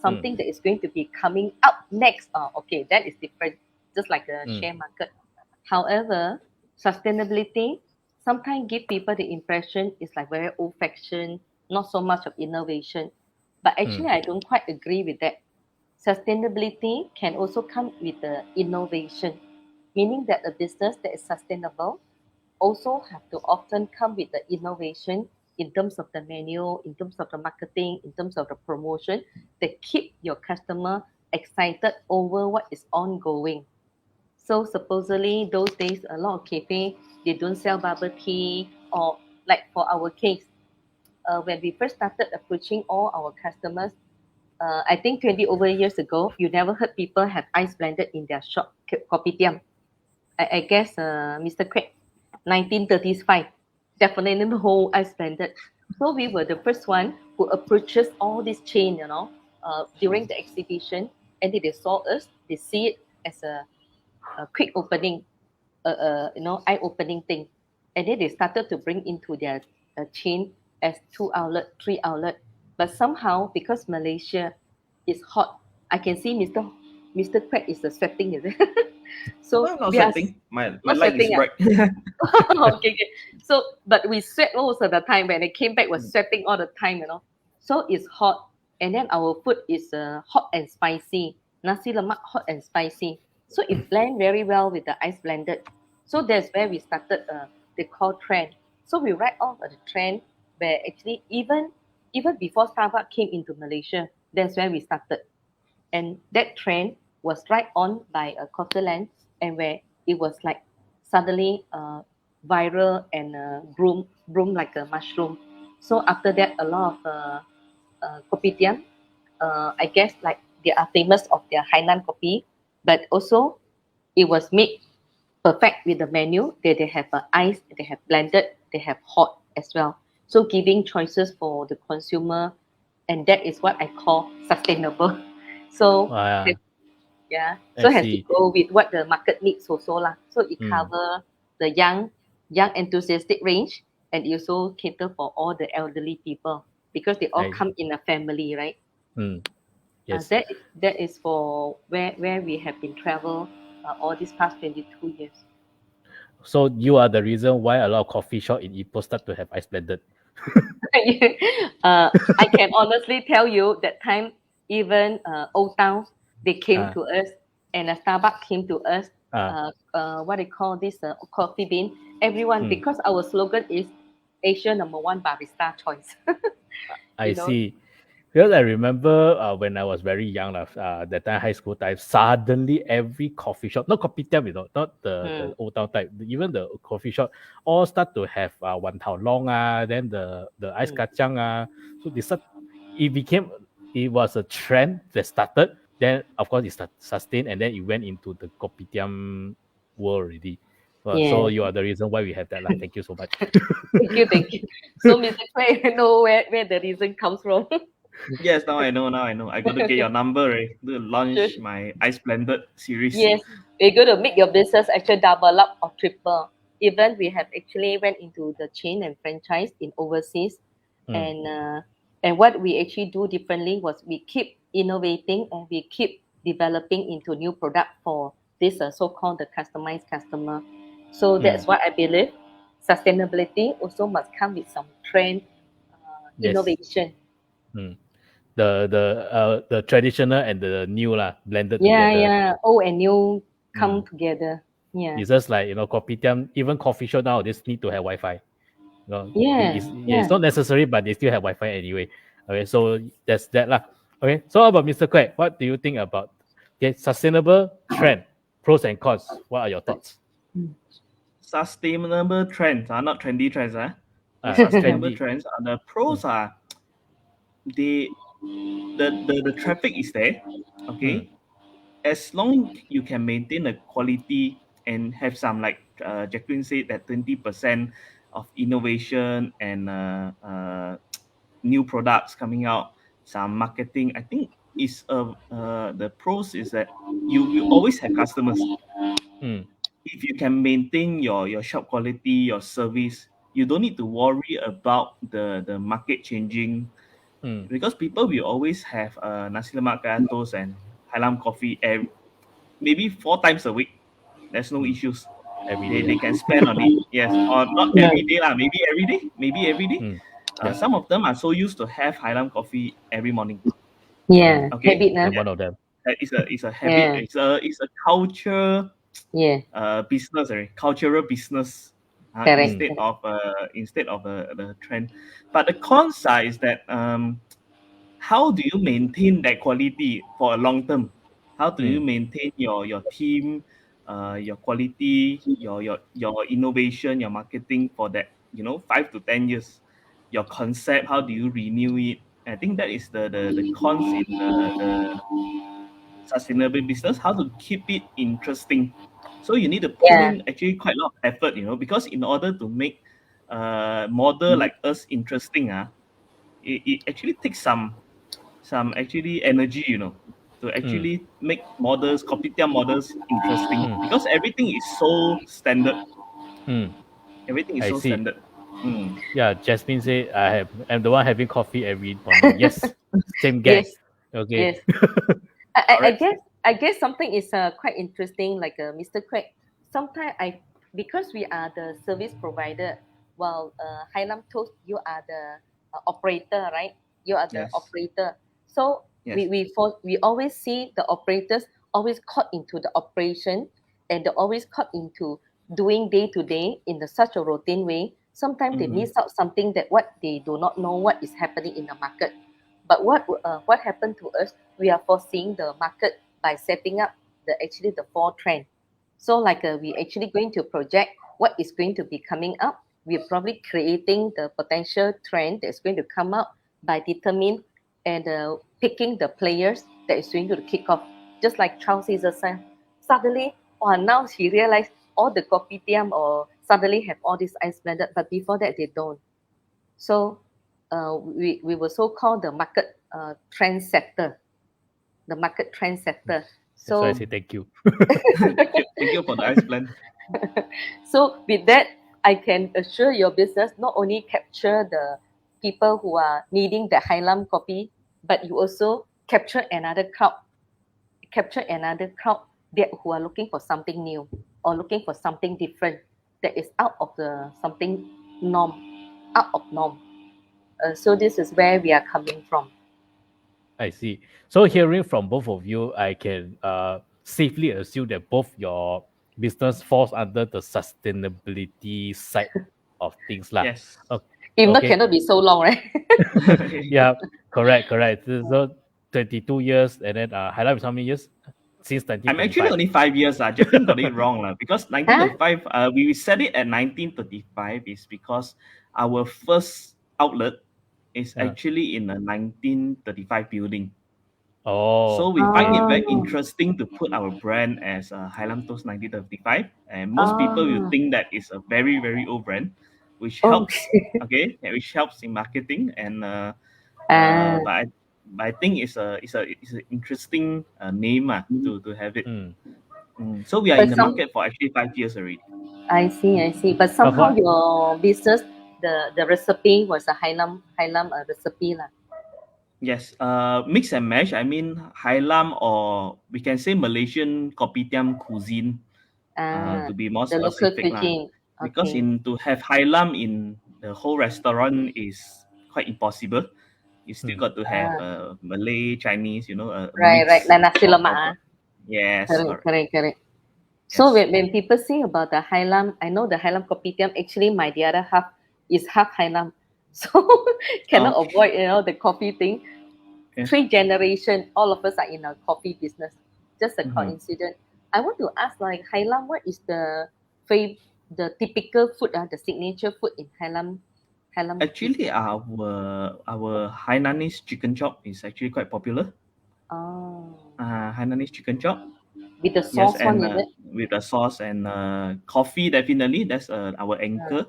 something that is going to be coming up next. Okay, that is different, just like the share market. However, sustainability sometimes give people the impression it's like very old-fashioned, not so much of innovation. But actually, I don't quite agree with that. Sustainability can also come with the innovation, meaning that a business that is sustainable also have to often come with the innovation in terms of the menu, in terms of the marketing, in terms of the promotion that keep your customer excited over what is ongoing. So supposedly those days, a lot of cafe, they don't sell bubble tea, or like for our case, when we first started approaching all our customers, I think 20 over years ago, you never heard people have ice blended in their shop, kopitiam. I guess, Mr. Craig, 1935, definitely the whole ice blended. So we were the first one who approaches all this chain, during the exhibition, and they saw us, they see it as a quick opening, eye-opening thing. And then they started to bring into their chain as 2 outlet, 3 outlet. But somehow, because Malaysia is hot, I can see Mr. Craig is sweating, is it? So I'm not sweating. My light is bright. Okay. So, but we sweat most of the time. When it came back, was sweating all the time, So it's hot, and then our food is hot and spicy. Nasi lemak hot and spicy. So it blend very well with the ice blended. So that's where we started the call trend. So we write off the trend where actually even before Starbucks came into Malaysia, that's where we started. And that trend was right on by Costerland, and where it was like suddenly viral and boom like a mushroom. So after that, a lot of kopitiam, I guess like they are famous of their Hainan coffee, but also it was made perfect with the menu. They have ice, they have blended, they have hot as well. So giving choices for the consumer, and that is what I call sustainable. So so it has to go with what the market needs also lah. So it cover the young enthusiastic range, and it also cater for all the elderly people because they all come in a family, right? Yes. That is for where we have been travel all these past 22 years. So you are the reason why a lot of coffee shop in Ipoh start to have ice blended. I can honestly tell you that time even Old Town they came to us, and Starbucks came to us. What they call this coffee bean. Everyone, because our slogan is Asia #1 barista choice. I see. Because I remember when I was very young, that time high school time, suddenly every coffee shop, not kopitiam, not the old town type, even the coffee shop, all start to have wan tao long, then the ice kacang. So it was a trend that started. Then of course it sustained, and then it went into the kopitiam world already. So you are the reason why we have that. Thank you so much. Thank you. So Mr. Quay, I know where the reason comes from. Yes, now I know. I got to get your number, right? To launch my ice blended series. Yes, we're going to make your business actually double up or triple. Even we have actually went into the chain and franchise in overseas, and what we actually do differently was we keep innovating and we keep developing into new product for this so-called the customized customer. So that's what I believe. Sustainability also must come with some trend innovation. The traditional and the new blended together. Yeah. Old and new come together. Yeah. It's just like kopitiam, even coffee shop nowadays need to have Wi-Fi. It's not necessary, but they still have Wi-Fi anyway. Okay, so that's that lah. Okay, so how about Mr. Quay? What do you think about sustainable trend, pros and cons? What are your thoughts? Sustainable trends are not trendy trends. Sustainable trends are the pros are the traffic is there. Okay, as long you can maintain the quality and have some, like Jacqueline said, that 20% of innovation and new products coming out, some marketing. I think is the pros is that you always have customers. If you can maintain your shop quality, your service, you don't need to worry about the market changing. Because people will always have nasi lemak gatos and Highlands coffee maybe 4 times a week. There's no issues. They can spend on it. Yes, or not every day lah. Maybe every day. Some of them are so used to have Highlands coffee every morning. Yeah, okay. Habit, one of them. It's a habit. It's a culture. Business, cultural business. Instead of the trend. But the cons side is that how do you maintain that quality for a long term? How do you maintain your team, your quality, your innovation, your marketing for that 5 to 10 years? Your concept, how do you renew it? I think that is the cons in the sustainable business. How to keep it interesting. So you need to put in actually quite a lot of effort, because in order to make model like us interesting, it actually takes some actually energy, to actually make models, kopitiam models interesting, because everything is so standard. Everything is standard. Yeah, Jasmine say I'm the one having coffee every morning. Yes, same guess. Yes. Okay. Yes. I guess something is quite interesting, like Mr. Craig. Sometimes because we are the service provider, while Highlands Toast, you are the operator, right? You are the operator. So we always see the operators always caught into the operation, and they're always caught into doing day to day in such a routine way. Sometimes they miss out something that what they do not know what is happening in the market. But what happened to us? We are foreseeing the market by setting up the 4 trend. So like we actually going to project what is going to be coming up. We're probably creating the potential trend that's going to come up by determining and picking the players that is going to kick off. Just like Charles Caesar said, suddenly, now he realized all the kopitiam or suddenly have all this ice blended, but before that they don't. So we were so-called the market trend sector. The market trend sector. So I say thank you. Thank you for the ice blend. So with that, I can assure your business not only capture the people who are needing the Highlands coffee, but you also capture another crowd that who are looking for something new or looking for something different that is out of the something norm, out of norm. So this is where we are coming from. I see. So hearing from both of you, I can safely assume that both your business falls under the sustainability side of things lah. Yes. If not, cannot be so long, right? Yeah, correct. So 22 years, and then Hailam is how many years? Since 1935. I'm actually only 5 years. Jeffrey got it wrong because 1935. We set it at 1935 is because our first outlet is actually in a 1935 building. Oh. So we find it very interesting to put our brand as Hailam Toast 1935, and most people will think that it's a very, very old brand, which helps. Which helps in marketing, and but I think it's an interesting name to have it. So we are in the market for actually 5 years already. I see. But somehow your business, the recipe was a Hailam recipe lah. Yes, mix and mash. I mean, Hailam, or we can say Malaysian Kopitiam cuisine, to be more specific. Because to have Hailam in the whole restaurant is quite impossible. You still got to have Malay, Chinese, Right. Nasi lemak. Yes. Correct. So when people say about the Hailam, I know the Hailam Kopitiam, actually the other half is half Hailam. So cannot avoid, the coffee thing. 3 generations, all of us are in a coffee business. Just a coincidence. I want to ask, like Hailam, what is the typical food, the signature food in Hailam? Actually, our Hainanese chicken chop is actually quite popular. Hainanese chicken chop. With the sauce with the sauce and coffee, definitely. That's our anchor.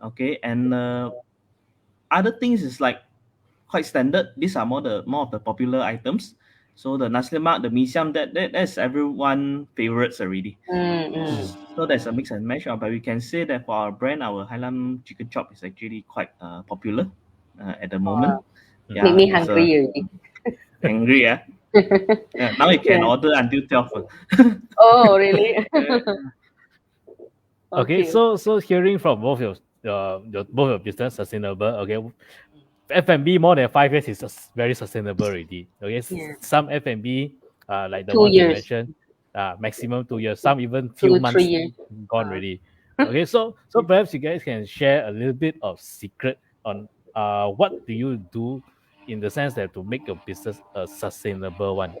Okay, and other things is like quite standard. These are more of the popular items. So the nasi lemak, the mee siam, that's everyone favorites already. So there's a mix and match. But we can say that for our brand, our Hailam chicken chop is actually quite popular at the moment. Make me hungry already. Hungry, yeah. Now you can order until 12. Oh, really? Okay, so hearing from both your business sustainable. Okay, F&B more than 5 years is very sustainable already. Okay, some F&B like the 2 one you mentioned, maximum 2 years. Some even few months 3 years gone already. Okay, so perhaps you guys can share a little bit of secret on what do you do in the sense that to make your business a sustainable one.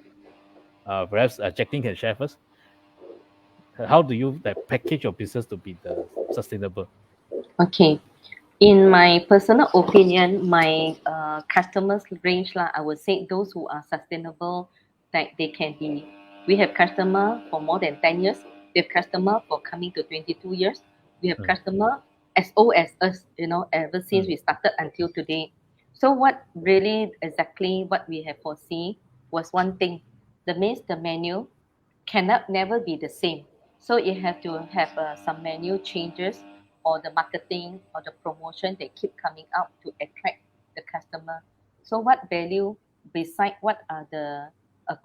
Perhaps Jacqueline can share first. How do you package your business to be the sustainable? Okay. In my personal opinion, my customers range, I would say those who are sustainable, that they can be. We have customer for more than 10 years. We have customer for coming to 22 years. We have customer as old as us, ever since we started until today. So what really exactly what we have foreseen was one thing. That means the menu cannot never be the same. So you have to have some menu changes, or the marketing or the promotion they keep coming out to attract the customer. So what value beside what are the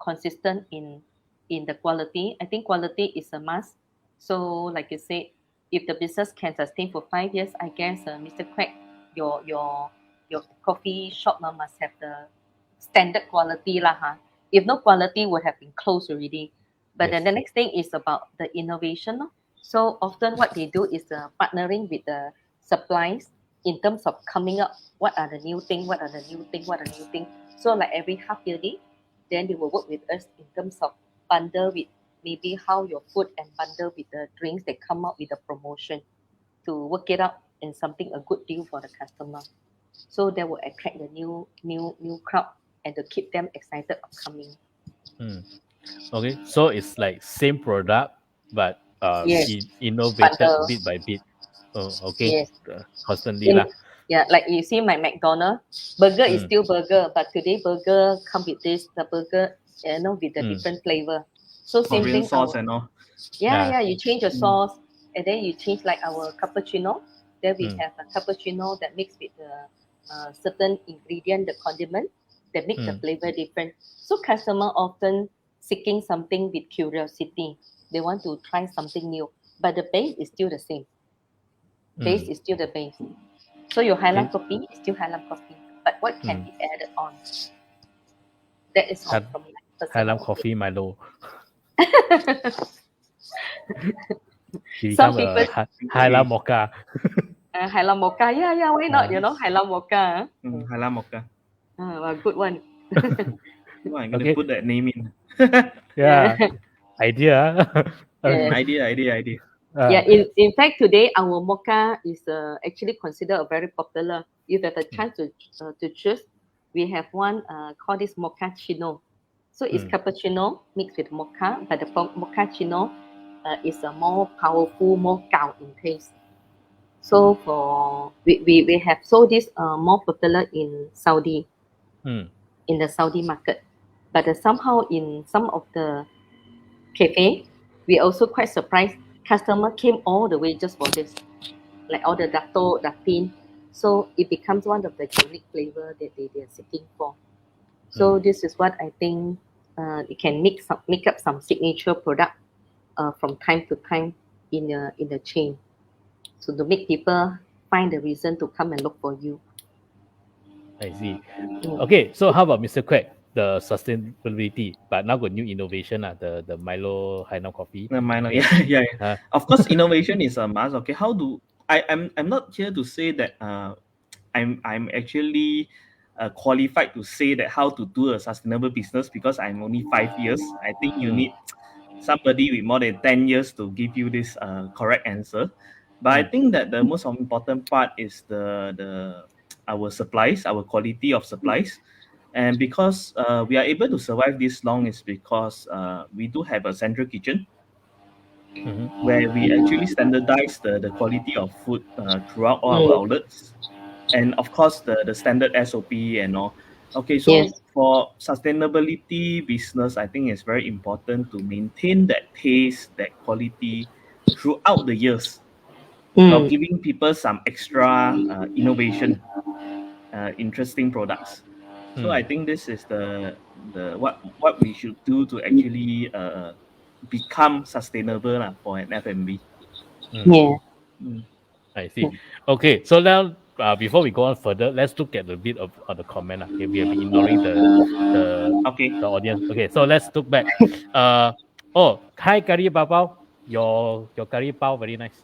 consistent in the quality? I think quality is a must. So like you said, if the business can sustain for 5 years, I guess Mr. Quek, your coffee shop must have the standard quality lah. If no quality, would have been closed already. But then the next thing is about the innovation. So often what they do is partnering with the suppliers in terms of coming up, what are the new thing. So like every half yearly, then they will work with us in terms of bundle with maybe how your food and bundle with the drinks, they come up with a promotion to work it out in something, a good deal for the customer. So that will attract the new crowd and to keep them excited of coming. Okay, so it's like same product, but innovated bit by bit. Oh, okay. Yes. Constantly lah. Yeah, like you see my McDonald's burger is still burger, but today burger come with this, the burger, with the different flavor. So same thing. Sauce and all. Yeah, you change your sauce, and then you change like our cappuccino. Then we have a cappuccino that mixed with the certain ingredient, the condiment. that make the flavor different. So customer often seeking something with curiosity. They want to try something new, but the base is still the same. Base is still the base. So your Highland coffee is still Highland coffee, but what can be added on? That is all from my personal Highland coffee Milo. Some people Highland mocha. Highland mocha, yeah, why not? Highland mocha. Highland mocha. A good one. Oh, I'm gonna put that name in. Yeah. Idea. Idea. Yeah, in fact, today our mocha is actually considered a very popular. If you have a chance to choose, we have one called this mochaccino. So it's cappuccino mixed with mocha, but the mochaccino is a more powerful, more gao in taste. So for we have sold this more popular in Saudi, in the Saudi market, but somehow in some of the cafe, we also quite surprised. Customer came all the way just for this, like all the datto, datin. So it becomes one of the unique flavor that they are seeking for. So this is what I think it can make up some signature product from time to time in the chain. So to make people find the reason to come and look for you. I see. Okay, so how about Mr. Quek? The sustainability, but now got new innovation, the Milo Highland coffee. The Milo, yeah. Of course, innovation is a must. Okay, how do I'm not here to say that I'm actually qualified to say that how to do a sustainable business because I'm only 5 years. I think you need somebody with more than 10 years to give you this correct answer. But I think that the most important part is our supplies, our quality of supplies. And because we are able to survive this long is because we do have a central kitchen where we actually standardize the quality of food throughout all our outlets. And of course, the standard SOP and all. Okay, so for sustainability business, I think it's very important to maintain that taste, that quality throughout the years. Of giving people some extra innovation, interesting products. So I think this is the what we should do to actually become sustainable for an F&B. I see. Okay, so now before we go on further, let's look at a bit of the comment. Okay, we have been ignoring the audience. Okay, so let's look back. Hi curry bao. Your curry bao very nice.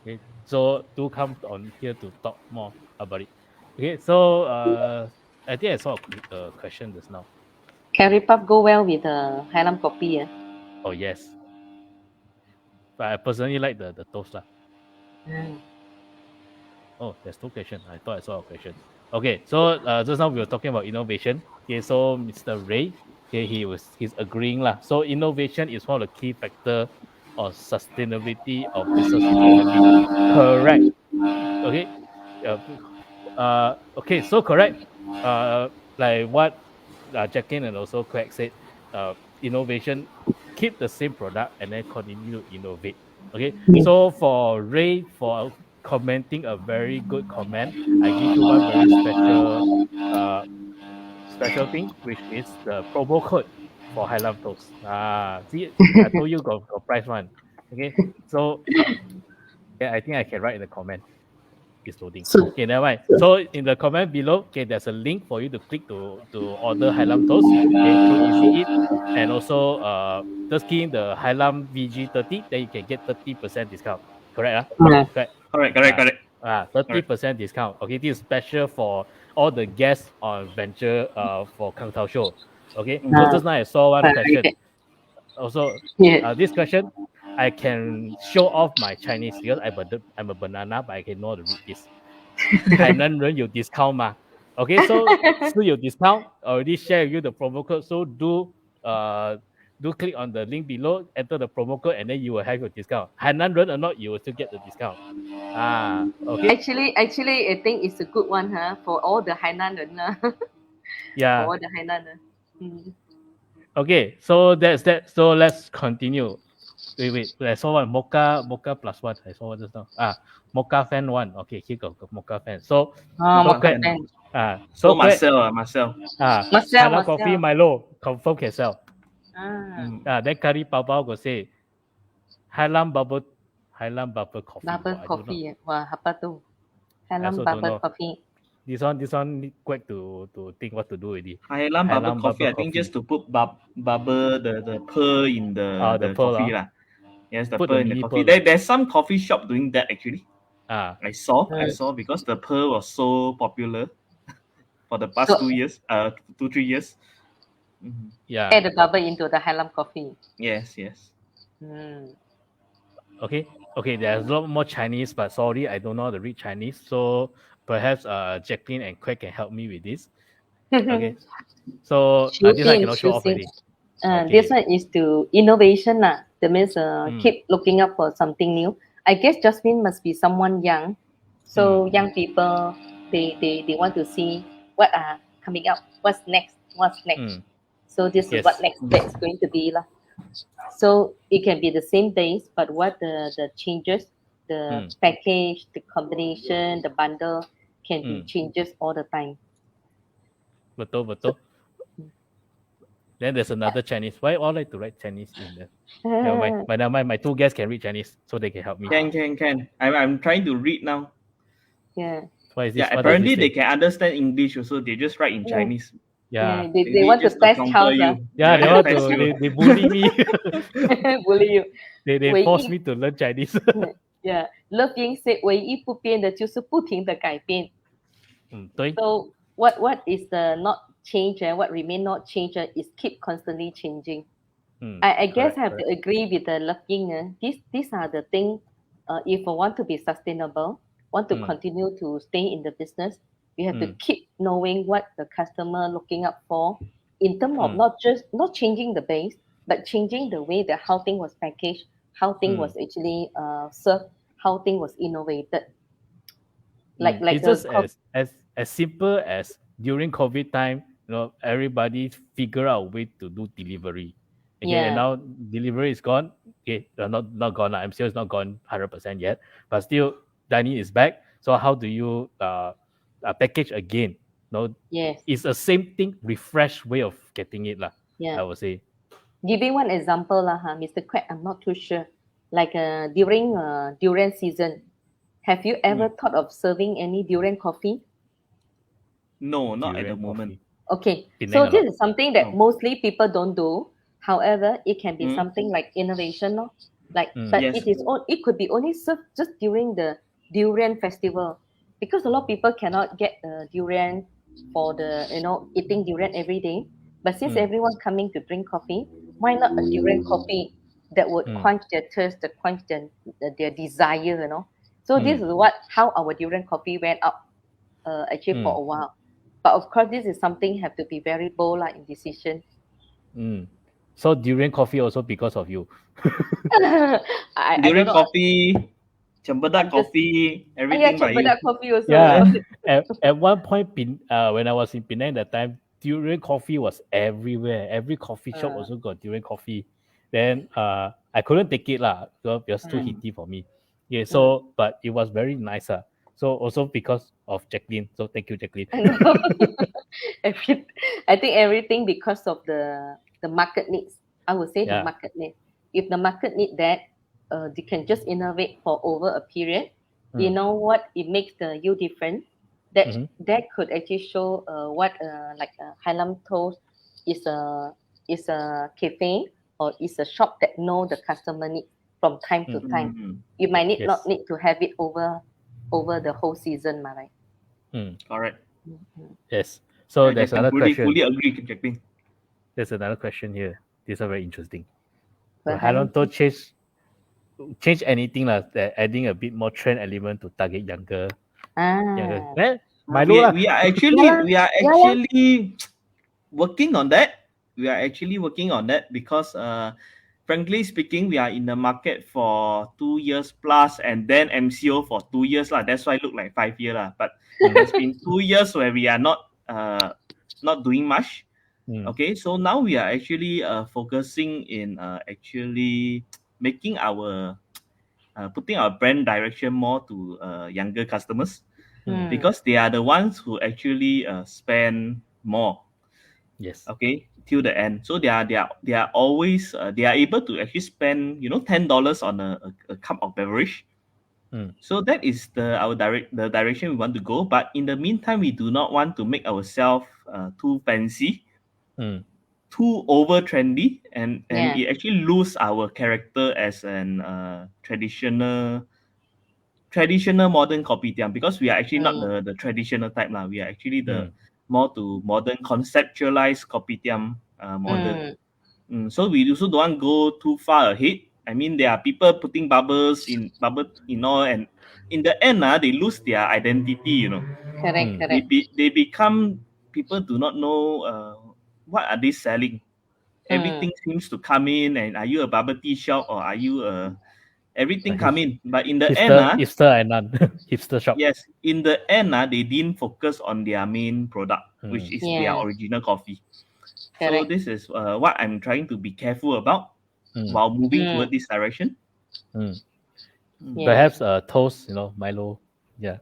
Okay, so do come on here to talk more about it. Okay, so I think I saw a question just now. Curry puff go well with the Highland coffee. Oh yes, but I personally like the toast lah. Oh, there's no question. I thought I saw a question. Okay, so just now we were talking about innovation. Okay, so Mr. Ray, okay, he's agreeing lah. So innovation is one of the key factor of sustainability of business. Correct. Okay. Okay, so correct. Like what Jacqueline and also Craig said, innovation, keep the same product and then continue to innovate. Okay, so for Ray, for commenting a very good comment, I give you one very special thing, which is the promo code for Highland Toast. See, I told you got price one. Okay, so yeah, I think I can write in the comment. It's loading. Okay, never mind. So in the comment below, okay, there's a link for you to click to order Highland Toast. Okay, through Easy Eat, and also just key in the Highland VG30, then you can get 30% discount. Correct? Correct. 30% discount. Okay, this is special for all the guests on Venture for Kang Tao Show. Okay, so just now I saw one question. Also, this question, I can show off my Chinese because I'm a banana, but I can know how to read this. 海南人有 discount 嘛? Okay, so still your discount. Already share with you the promo code. So do click on the link below, enter the promo code, and then you will have your discount. 海南人 or not, you will still get the discount. Okay. Actually, I think it's a good one, for all the Hainan人. Yeah. For all the Hainan. Okay, so that's that. So let's continue. Wait. I saw one mocha plus one. I saw one just now. Mocha fan one. Okay, here go mocha fan. So mocha fan. So Marcel. Marcel, Halal coffee Milo confirm can sell. Then curry bao go say Highland bubble coffee. Bubble coffee. Wah, apa tu? Highland bubble coffee. This one need quick to think what to do with it. Highland bubble coffee. I think just to put bubble the pearl in the coffee lah. Yes, the pearl in the coffee. There's some coffee shop doing that actually. I saw because the pearl was so popular for the past 2 years, 2-3 years. Yeah. Add the bubble into the Highland coffee. Yes. Okay. There's a lot more Chinese, but sorry, I don't know how to read Chinese. So perhaps Jacqueline and Craig can help me with this. Okay. So this I cannot show off already. This one is to innovation lah. That means keep looking up for something new. I guess Jasmine must be someone young. So young people, they want to see what are coming up. What's next? So this is what next is going to be lah. So it can be the same days, but what the changes, the package, the combination, the bundle can be changes all the time. Betul. Then there's another Chinese. Why all like to write Chinese in there? My two guests can read Chinese, so they can help me. Can. I'm trying to read now. Yeah. What is this? Yeah, apparently they can understand English also. They just write in Chinese. Yeah. They want to test Charles. Yeah, they want to. They bully me. Bully you. They force me to learn Chinese. Yeah, 乐英 said 唯一不变的就是不停的改变。对。 So what is the not change and what remain not change is keep constantly changing. I guess I have to agree with the 乐英. These are the things. If I want to be sustainable, want to continue to stay in the business, you have to keep knowing what the customer looking up for in terms of not changing the base, but changing the way that how thing was packaged, how thing was actually served, how thing was innovated. Like it's just as simple as during COVID time, everybody figure out a way to do delivery. Okay, and now delivery is gone. Okay, not gone. MCO is not gone 100% yet, but still dining is back. So how do you package again? Yes, it's the same thing, refreshed way of getting it lah. I would say. Giving one example lah, Mr. Craig, I'm not too sure. Like during durian season, have you ever thought of serving any durian coffee? No, not at the moment. Okay, so this is something that mostly people don't do. However, it can be something like innovation, no? But it could be only served just during the durian festival, because a lot of people cannot get durian for the eating durian every day. But since everyone's coming to drink coffee, why not a durian coffee that would quench their thirst, quench their desire, So this is how our durian coffee went up actually for a while. But of course, this is something have to be very bold in decision. So durian coffee also because of you. Durian coffee, Cempedak coffee, everything by you. Coffee also. Yeah. At one point, when I was in Penang that time, durian coffee was everywhere. Every coffee shop also got durian coffee. Then I couldn't take it lah. So it was too heaty for me. Yeah. So but it was very nice. So also because of Jacqueline. So thank you, Jacqueline. I think everything because of the market needs. I would say the market needs. If the market need that, they can just innovate for over a period. You know what? It makes you different. That could actually show what like Highland Toast is a cafe or is a shop that know the customer need from time to time. You might not need to have it over the whole season, right? Correct. Yes. So there's another question. Fully agree, Jacqueline. There's another question here. These are very interesting. So Highland Toast change anything that adding a bit more trend element to target younger. We are actually working on that. We are actually working on that because frankly speaking, we are in the market for 2 years plus and then MCO for 2 years. That's why it look like 5 years. But it's been 2 years where we are not doing much. Okay, so now we are actually focusing in actually making our putting our brand direction more to younger customers. because they are the ones who actually spend more. Yes. Okay, till the end. So they are always they are able to actually spend $10 on a cup of beverage. So that is the direction we want to go. But in the meantime, we do not want to make ourselves too fancy, too over trendy, and it actually lose our character as an traditional modern kopitiam, because we are actually not the traditional type lah. We are actually the more to modern conceptualized kopitiam model. So we also don't want to go too far ahead. I mean, there are people putting bubbles in all, and in the end, they lose their identity. Correct. They become, people do not know what are they selling. Everything seems to come in, and are you a bubble tea shop or are you a everything come in, but in the end, hipster and none hipster shop. Yes, in the end, they didn't focus on their main product, which is their original coffee. So this is what I'm trying to be careful about while moving toward this direction. Perhaps toast, Milo. Yeah,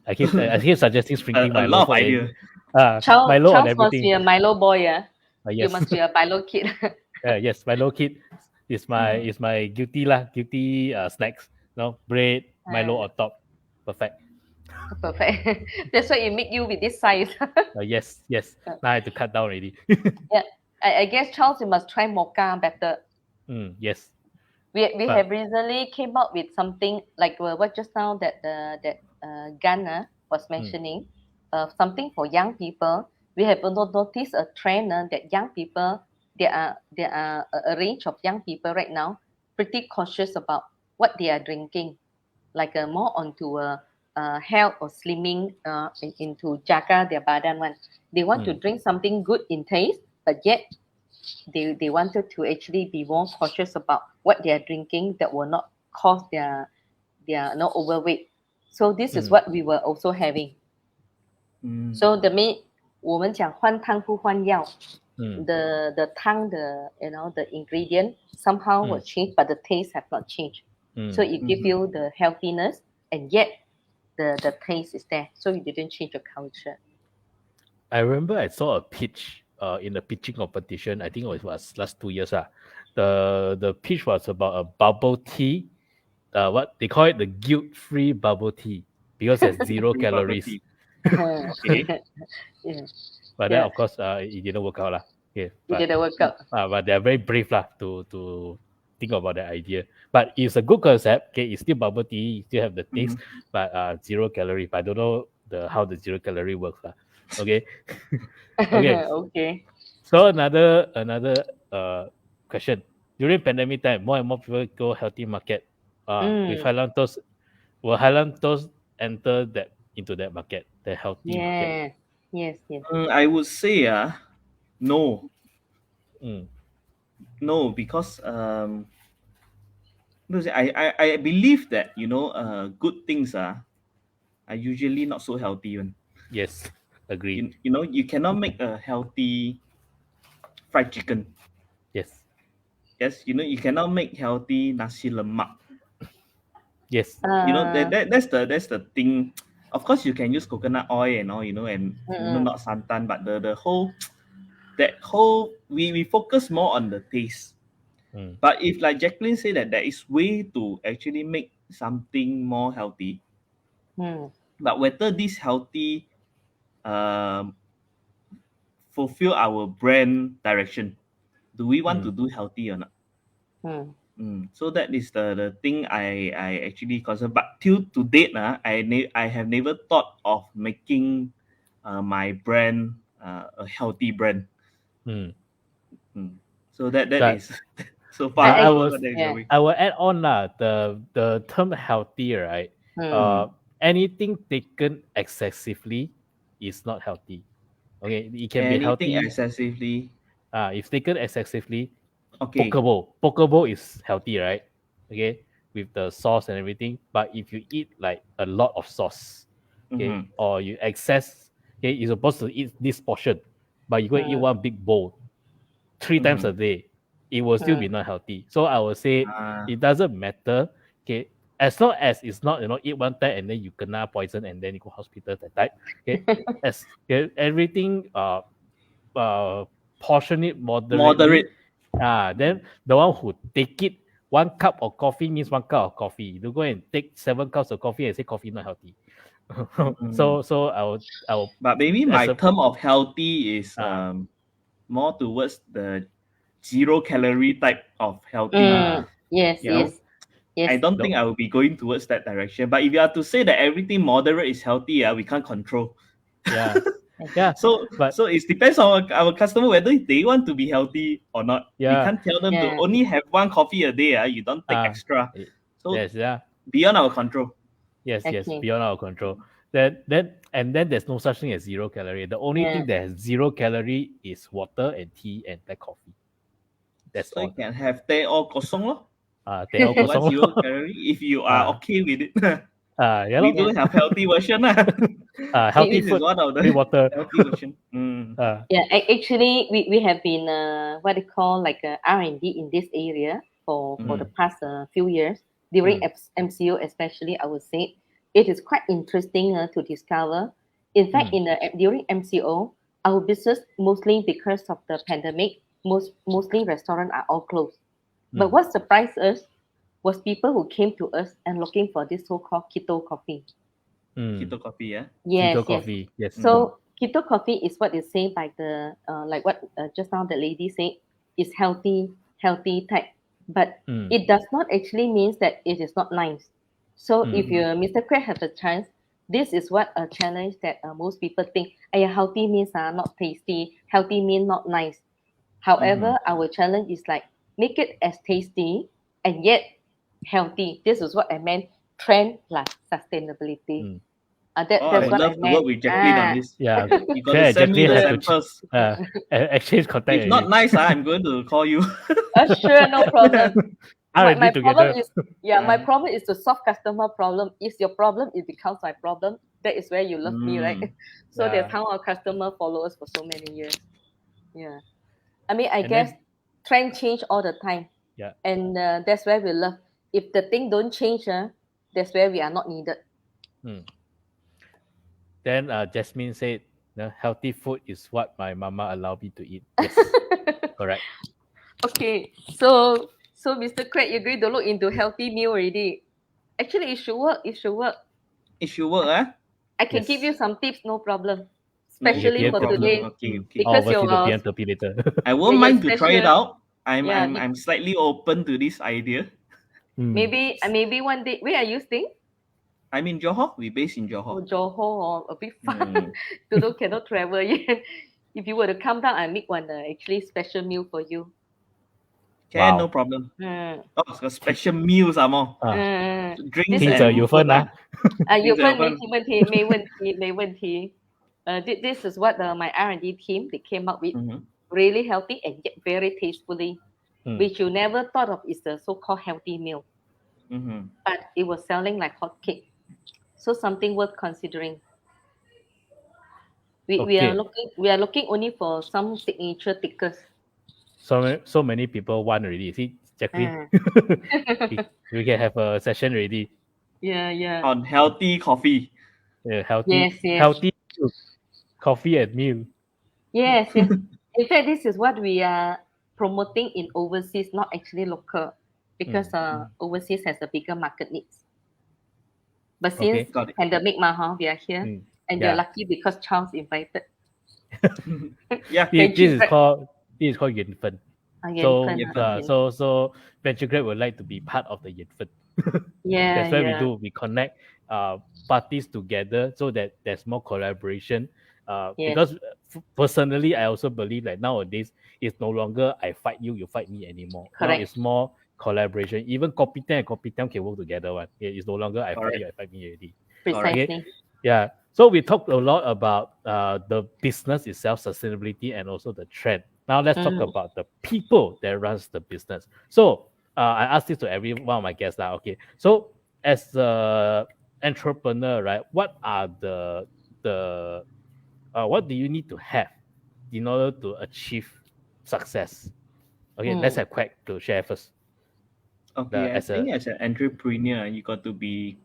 I keep suggesting sprinkling Milo. A lot of ideas. Milo Charles and must everything. be a Milo boy, yeah. Yes. You must be a Milo kid. Yes, Milo kid is my guilty snacks. Bread, Milo on top, perfect. Perfect. That's why it make you with this size. Yes. Now I have to cut down already. Yeah, I guess Charles, you must try mocha better. Yes. We have recently came up with something like what just now that Ghana was mentioning, something for young people. We have noticed a trend that young people, there are a range of young people right now pretty cautious about what they are drinking, like more onto health or slimming, into jaga their badan one. They want to drink something good in taste, but yet they wanted to actually be more cautious about what they are drinking that will not cause their not overweight. So this is what we were also having. So the main 我们讲换汤不换药。The tongue, the ingredient somehow will change, but the taste have not changed. So it gives you the healthiness, and yet the taste is there. So you didn't change your culture. I remember I saw a pitch in a pitching competition. I think it was last 2 years. The pitch was about a bubble tea. What they call it, the guilt-free bubble tea, because it's 0 calories. Okay. Yeah. But then of course it didn't work out. It didn't work out. But they're very brave to think about that idea. But it's a good concept. Okay, it's still bubble tea, you still have the taste, but 0 calorie. But I don't know how the 0 calorie works. Okay. Okay. Okay. So another question. During pandemic time, more and more people go healthy market. With Highland Toast, will Highland Toast enter into that market, the healthy market? Yes. I would say no. No, because I believe that good things are usually not so healthy one. Yes, agree. You cannot make a healthy fried chicken. Yes. Yes, you cannot make healthy nasi lemak. Yes. That's the thing. Of course, you can use coconut oil and all, and not santan, but the whole we focus more on the taste. But if, like Jacqueline said, that there is way to actually make something more healthy, but whether this healthy fulfill our brand direction, do we want to do healthy or not? So that is the thing I actually concern. But till to date, I have never thought of making my brand a healthy brand. So that is so far. I will add on the term healthy, right? Anything taken excessively is not healthy. Okay, it can be healthy. Anything excessively. If taken excessively, okay. Poke bowl is healthy, right? Okay, with the sauce and everything. But if you eat like a lot of sauce, okay, or you excess, okay, you're supposed to eat this portion, but you go eat one big bowl 3 times a day, it will still be not healthy. So I would say it doesn't matter. Okay, as long as it's not eat one time and then you kena poison and then you go hospital that type. Okay, everything portion it moderately. Then the one who take it 1 cup of coffee means 1 cup of coffee. You go and take 7 cups of coffee and say coffee not healthy. So I will. But maybe my term of healthy is more towards the 0 calorie type of healthy. Yes. I don't think I will be going towards that direction. But if you are to say that everything moderate is healthy, we can't control. Yeah. Yeah. So it depends on our customer whether they want to be healthy or not. Yeah. We can't tell them to only have 1 coffee a day. You don't take extra. So beyond our control. Yes, beyond our control. Then there's no such thing as 0 calorie. The only thing that has 0 calorie is water and tea and black coffee. That's so all. You can have teh or kosong lor. Teh or kosong. 0 calorie if you are okay with it. We do have healthy version. Healthy food, is one of the water. Healthy version. Actually, we have been what they call like R&D in this area for the past few years. During MCO especially, I would say it is quite interesting to discover. In fact, during MCO, our business mostly because of the pandemic, mostly restaurants are all closed. But what surprised us was people who came to us and looking for this so-called keto coffee. Keto coffee, Yes, keto coffee, yes. So keto coffee is what is said by the like what just now the lady said is healthy type, but it does not actually means that it is not nice. So if you Mr. Craig have a chance, this is what a challenge that most people think. Healthy means not tasty. Healthy means not nice. However, our challenge is like make it as tasty and yet healthy. This is what I meant. Trend plus sustainability. That's what I love to work with Jacqueline on this. Yeah, you got to send me the samples. Exchange contact. If not nice, I'm going to call you. Sure, no problem. My problem is my Mm. problem is to solve customer problem. If your problem, it becomes my problem. That is where you love me, right? So that's how our customer follow us for so many years. Yeah, I mean, I guess trend change all the time. Yeah, and that's where we love. If the thing don't change, that's where we are not needed. Then Jasmine said, healthy food is what my mama allowed me to eat. Yes, correct. Okay, so Mr. Craig, you're going to look into healthy meal already. Actually, it should work. It should work, I can give you some tips, no problem. Especially for problem. today. Okay. Because later. I won't mind to try it out. I'm slightly open to this idea. Maybe one day. Where are you staying? I'm in Johor. We based in Johor. Johor, a bit far. Cannot travel yet. If you were to come down, I make one actually special meal for you. Can, no problem. It's got special meals, more. Drinks and 有分啊。有分没问题。This is what my R&D team they came up with. Really healthy and yet very tastefully, which you never thought of is the so-called healthy meal. But it was selling like hotcake. So something worth considering. We are looking only for some signature tickers. So many people want already. See, Jacqueline, we can have a session already. Yeah. On healthy coffee. Yeah, healthy. Yes. Healthy coffee and meal. Yes. In fact, this is what we are promoting in overseas, not actually local, because overseas has a bigger market needs. But since pandemic, we are here, and you're lucky because Charles invited. This is called 緣分. So Venture Grab would like to be part of the 緣分. That's what we do. We connect parties together so that there's more collaboration. Because personally, I also believe that nowadays it's no longer I fight you, you fight me anymore. Correct. Now it's more collaboration. Even Kopitiam and Kopitiam can work together. It's no longer I fight you, I fight me already. Precisely. Okay? Yeah. So we talked a lot about the business itself, sustainability, and also the trend. Now let's talk about the people that runs the business. So I asked this to every one of my guests now. Okay. So as an entrepreneur, right? What are the what do you need to have in order to achieve success? Okay, let's have Craig to share first. Okay, I think as an entrepreneur, you got to be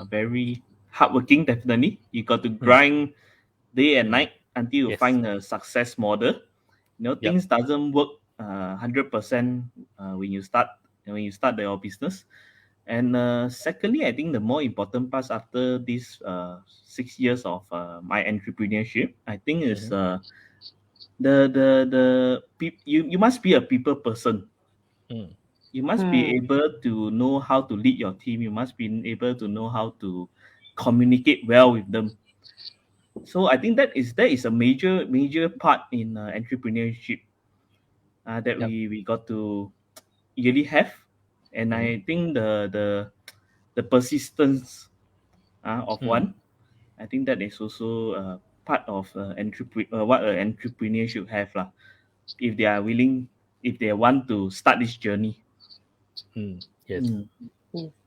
very hardworking. Definitely, you got to grind day and night until you find a success model. Things doesn't work 100% when you start your business. And secondly, I think the more important part after these 6 years of my entrepreneurship, I think is you must be a people person. You must be able to know how to lead your team. You must be able to know how to communicate well with them. So I think that is a major part in entrepreneurship that we got to really have, and I think the persistence of one, I think that is also part of what an entrepreneur should have lah. If they are willing, if they want to start this journey. Yes,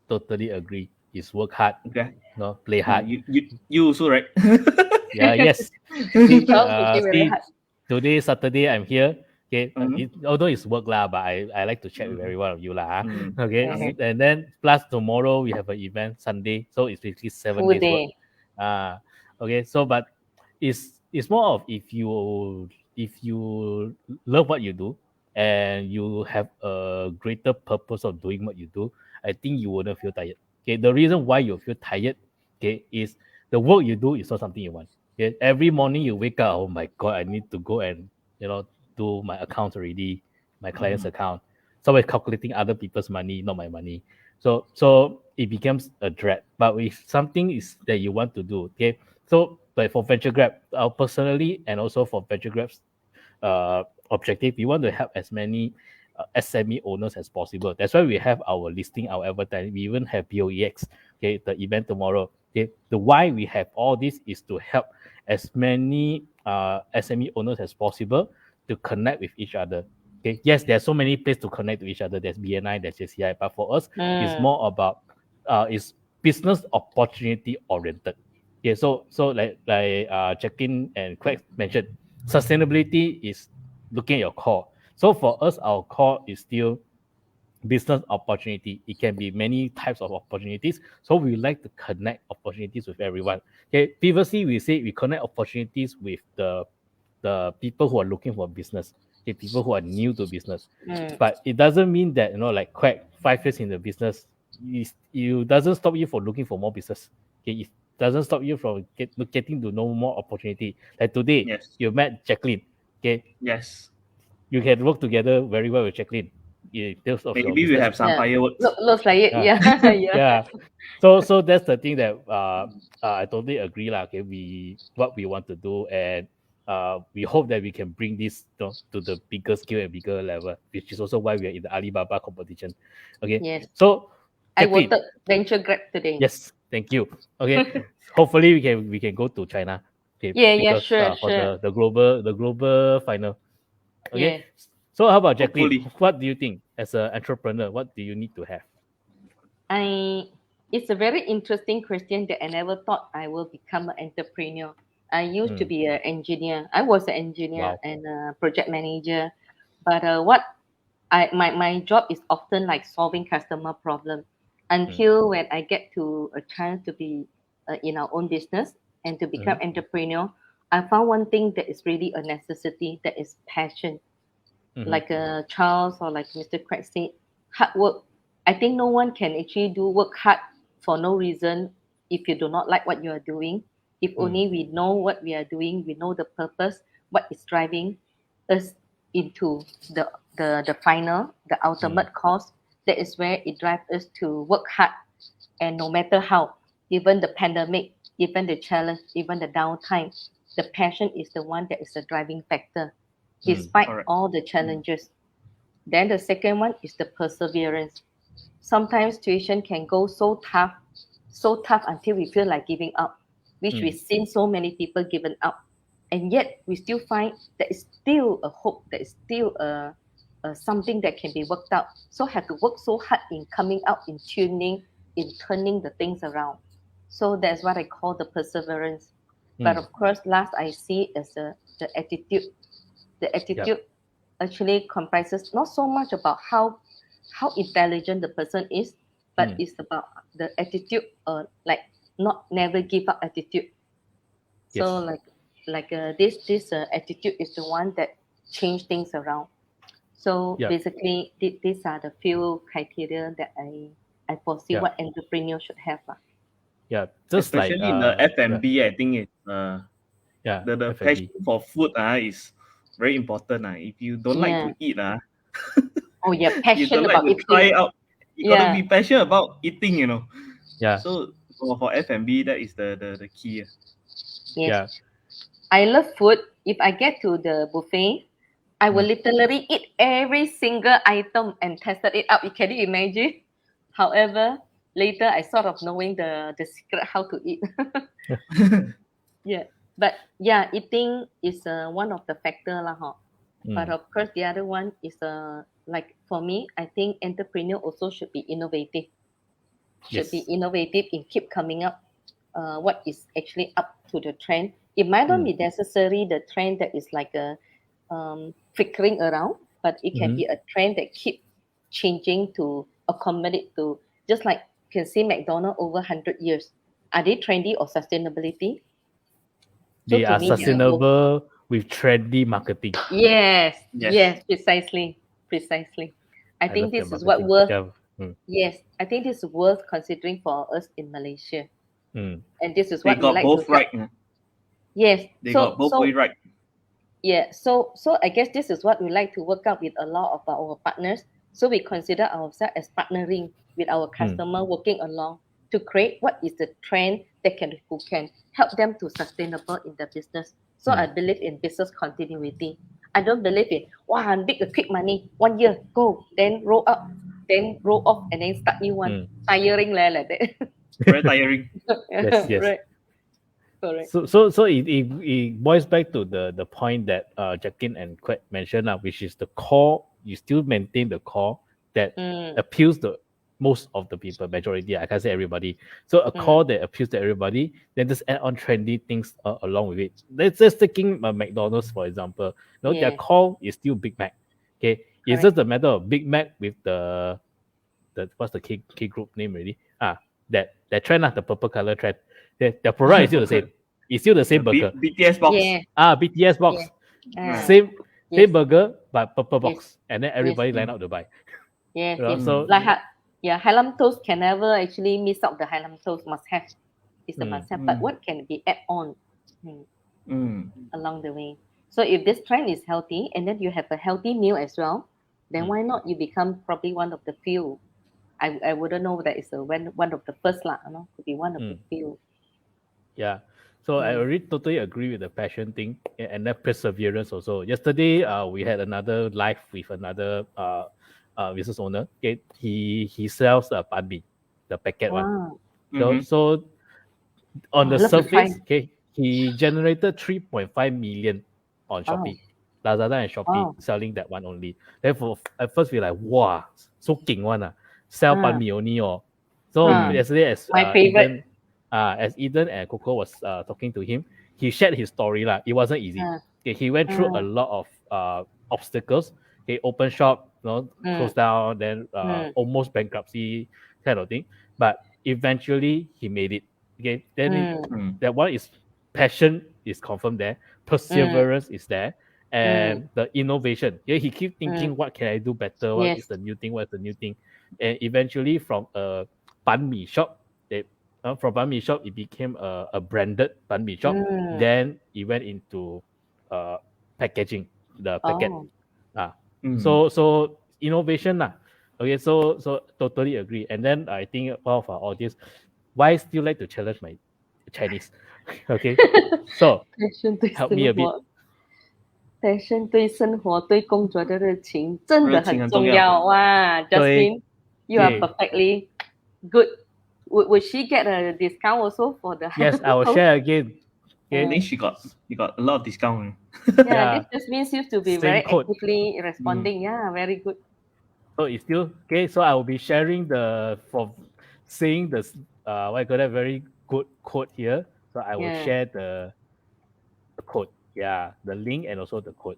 totally agree. Is work hard, play hard. You also, right? Yes. See, today Saturday I'm here. Okay, although it's work lah, but I like to chat with every one of you lah. Okay, and then plus tomorrow we have an event Sunday, so it's basically 7 days work. Okay, so but it's more of if you love what you do and you have a greater purpose of doing what you do, I think you wouldn't feel tired. Okay, the reason why you feel tired, okay, is the work you do is not something you want. Okay, every morning you wake up, oh my god, I need to go and do my accounts already, my client's account. So we're calculating other people's money, not my money. So it becomes a dread. But if something is that you want to do, okay. So like for Venture Grab, personally and also for Venture Grab's objective, we want to help as many SME owners as possible. That's why we have our listing, our advertising. We even have BOEX, okay, the event tomorrow. Okay, the why we have all this is to help as many SME owners as possible to connect with each other. Okay, yes, there's so many places to connect with each other. There's BNI, there's JCI, but for us, it's more about it's business opportunity oriented. Okay, so like Jacqueline and Craig mentioned, sustainability is looking at your core. So for us, our core is still business opportunity. It can be many types of opportunities. So we like to connect opportunities with everyone. Okay, previously we say we connect opportunities with the people who are looking for business. Okay, people who are new to business. But it doesn't mean that like Craig, 5 years in the business, it doesn't stop you from looking for more business. Okay, it doesn't stop you from getting to know more opportunity. Like today, you met Jacqueline. Okay. Yes. You can work together very well with Jacqueline. Maybe we have some fireworks. Looks like it. Yeah. Yeah. So that's the thing that I totally agree lah. Okay, what we want to do, and we hope that we can bring this to the bigger scale and bigger level, which is also why we are in the Alibaba competition. Okay. Yes. So I voted Venture Grab today. Yes. Thank you. Okay. Hopefully we can go to China. Okay. Yeah. Sure. For the global final. Okay. Yes. So how about Jacqueline? Hopefully. What do you think as an entrepreneur? What do you need to have? It's a very interesting question that I never thought I will become an entrepreneur. I used to be an engineer. I was an engineer and a project manager, but my job is often like solving customer problem. Until when I get to a chance to be in our own business and to become entrepreneur, I found one thing that is really a necessity, that is passion. Like Charles or like Mr. Craig said, hard work. I think no one can actually work hard for no reason if you do not like what you are doing. If only we know what we are doing, we know the purpose, what is driving us into the final, the ultimate cause. That is where it drives us to work hard. And no matter how, even the pandemic, even the challenge, even the downtime, the passion is the one that is the driving factor, despite all the challenges. Then the second one is the perseverance. Sometimes situation can go so tough until we feel like giving up, which we've seen so many people given up. And yet we still find there is still a hope, there is still something that can be worked out. So have to work so hard in coming out, in tuning, in turning the things around. So that's what I call the perseverance. But of course, last I see as the attitude. The attitude actually comprises not so much about how how intelligent the person is, but Mm. it's about the attitude, like never give up attitude. So this attitude is the one that change things around. So Yep. basically, these are the few criteria that I foresee Yep. what entrepreneur should have. Yeah, just Especially like in the F&B, I think it's yeah, the F&B. passion for food is very important. If you don't like Yeah. to eat, Oh yeah, you passion don't like about to try eating. out. You gotta Yeah. be passionate about eating, Yeah. So for F&B, that is the key. Yes. Yeah. I love food. If I get to the buffet, I will literally eat every single item and tested it out. Can you imagine? However, later I sort of knowing the secret how to eat. Yeah, but yeah, eating is one of the factor lah, huh? But of course, the other one is like for me, I think entrepreneur also should be innovative. Should be Yes. innovative in keep coming up. What is actually up to the trend? It might not be necessary the trend that is like a flickering around, but it can be a trend that keep changing to accommodate to just like you can see McDonald's over 100 years. Are they trendy or sustainability? So They to are me, they are both. sustainable with trendy marketing. Yes, Yes. yes, precisely. I think love their this is what marketing. worth. Yeah. Yes, I think this is worth considering for us in Malaysia, Mm. and this is They what we got like both to help. right. Yes, They so got both so way right. yeah, so I guess this is what we like to work out with a lot of our partners. So we consider ourselves as partnering with our customer, working along to create what is the trend that who can help them to sustainable in the business. So I believe in business continuity. I don't believe in make a quick money 1 year go then roll up then roll off and then start new one. Tiring like that. Very tiring. Yes, yes. Right. Correct. So it boils back to the point that Jacqueline and Quet mentioned, which is the core. You still maintain the core that appeals to most of the people, majority. I can't say everybody. So a core that appeals to everybody, then just add on trendy things along with it. Let's just taking McDonald's for example. Their core is still Big Mac. Okay, it's just a matter of Big Mac with the what's the K group name already? That trend, the purple color trend. The product is still the same. It's still the same burger. BTS box. Yeah. BTS box. Yeah. Same burger but purple box, and then everybody Yes. line up to buy. Yes, You know, yes. so Like Hailam toast can never actually miss out the Hailam toast must have. It's a must have. But what can be add on along the way? So if this trend is healthy and then you have a healthy meal as well, then why not you become probably one of the few. I wouldn't know that it's one of the first lah, to be one of the few. Yeah. So I already totally agree with the passion thing and that perseverance also. Yesterday, we had another live with another business owner. Okay, he sells banh mi, the packet one. So on the love to try. surface, okay, he generated 3.5 million on Shopee, Lazada and Shopee selling that one only. Therefore, at first we're like, wow, so king one sell banh mi only So yesterday as my favorite. As Eden and Coco was talking to him, he shared his story lah. It wasn't easy. Okay, he went through a lot of obstacles. Okay, open shop, closed down, then almost bankruptcy kind of thing. But eventually he made it. Okay, then that one is passion is confirmed there, perseverance is there, and the innovation. Yeah, he keep thinking, what can I do better? What is the new thing? What's the new thing? And eventually, from a banh mi shop, from banh mi shop, it became a branded banh mi shop. Then it went into packaging, the packet. So innovation lah. Okay, so totally agree. And then I think one of our audience, why still like to challenge my Chinese? Okay, so help me a bit. Passion 对生活、对工作的热情真的很重要哇 Justin, you are perfectly good. Would she get a discount also for the Yes, I will share again. I think she got a lot of discount. This just means you to be Same very code. actively responding. Yeah, very good. So it's still okay. So I will be sharing saying the what I got a very good quote here. So I will share the code. Yeah, the link and also the code.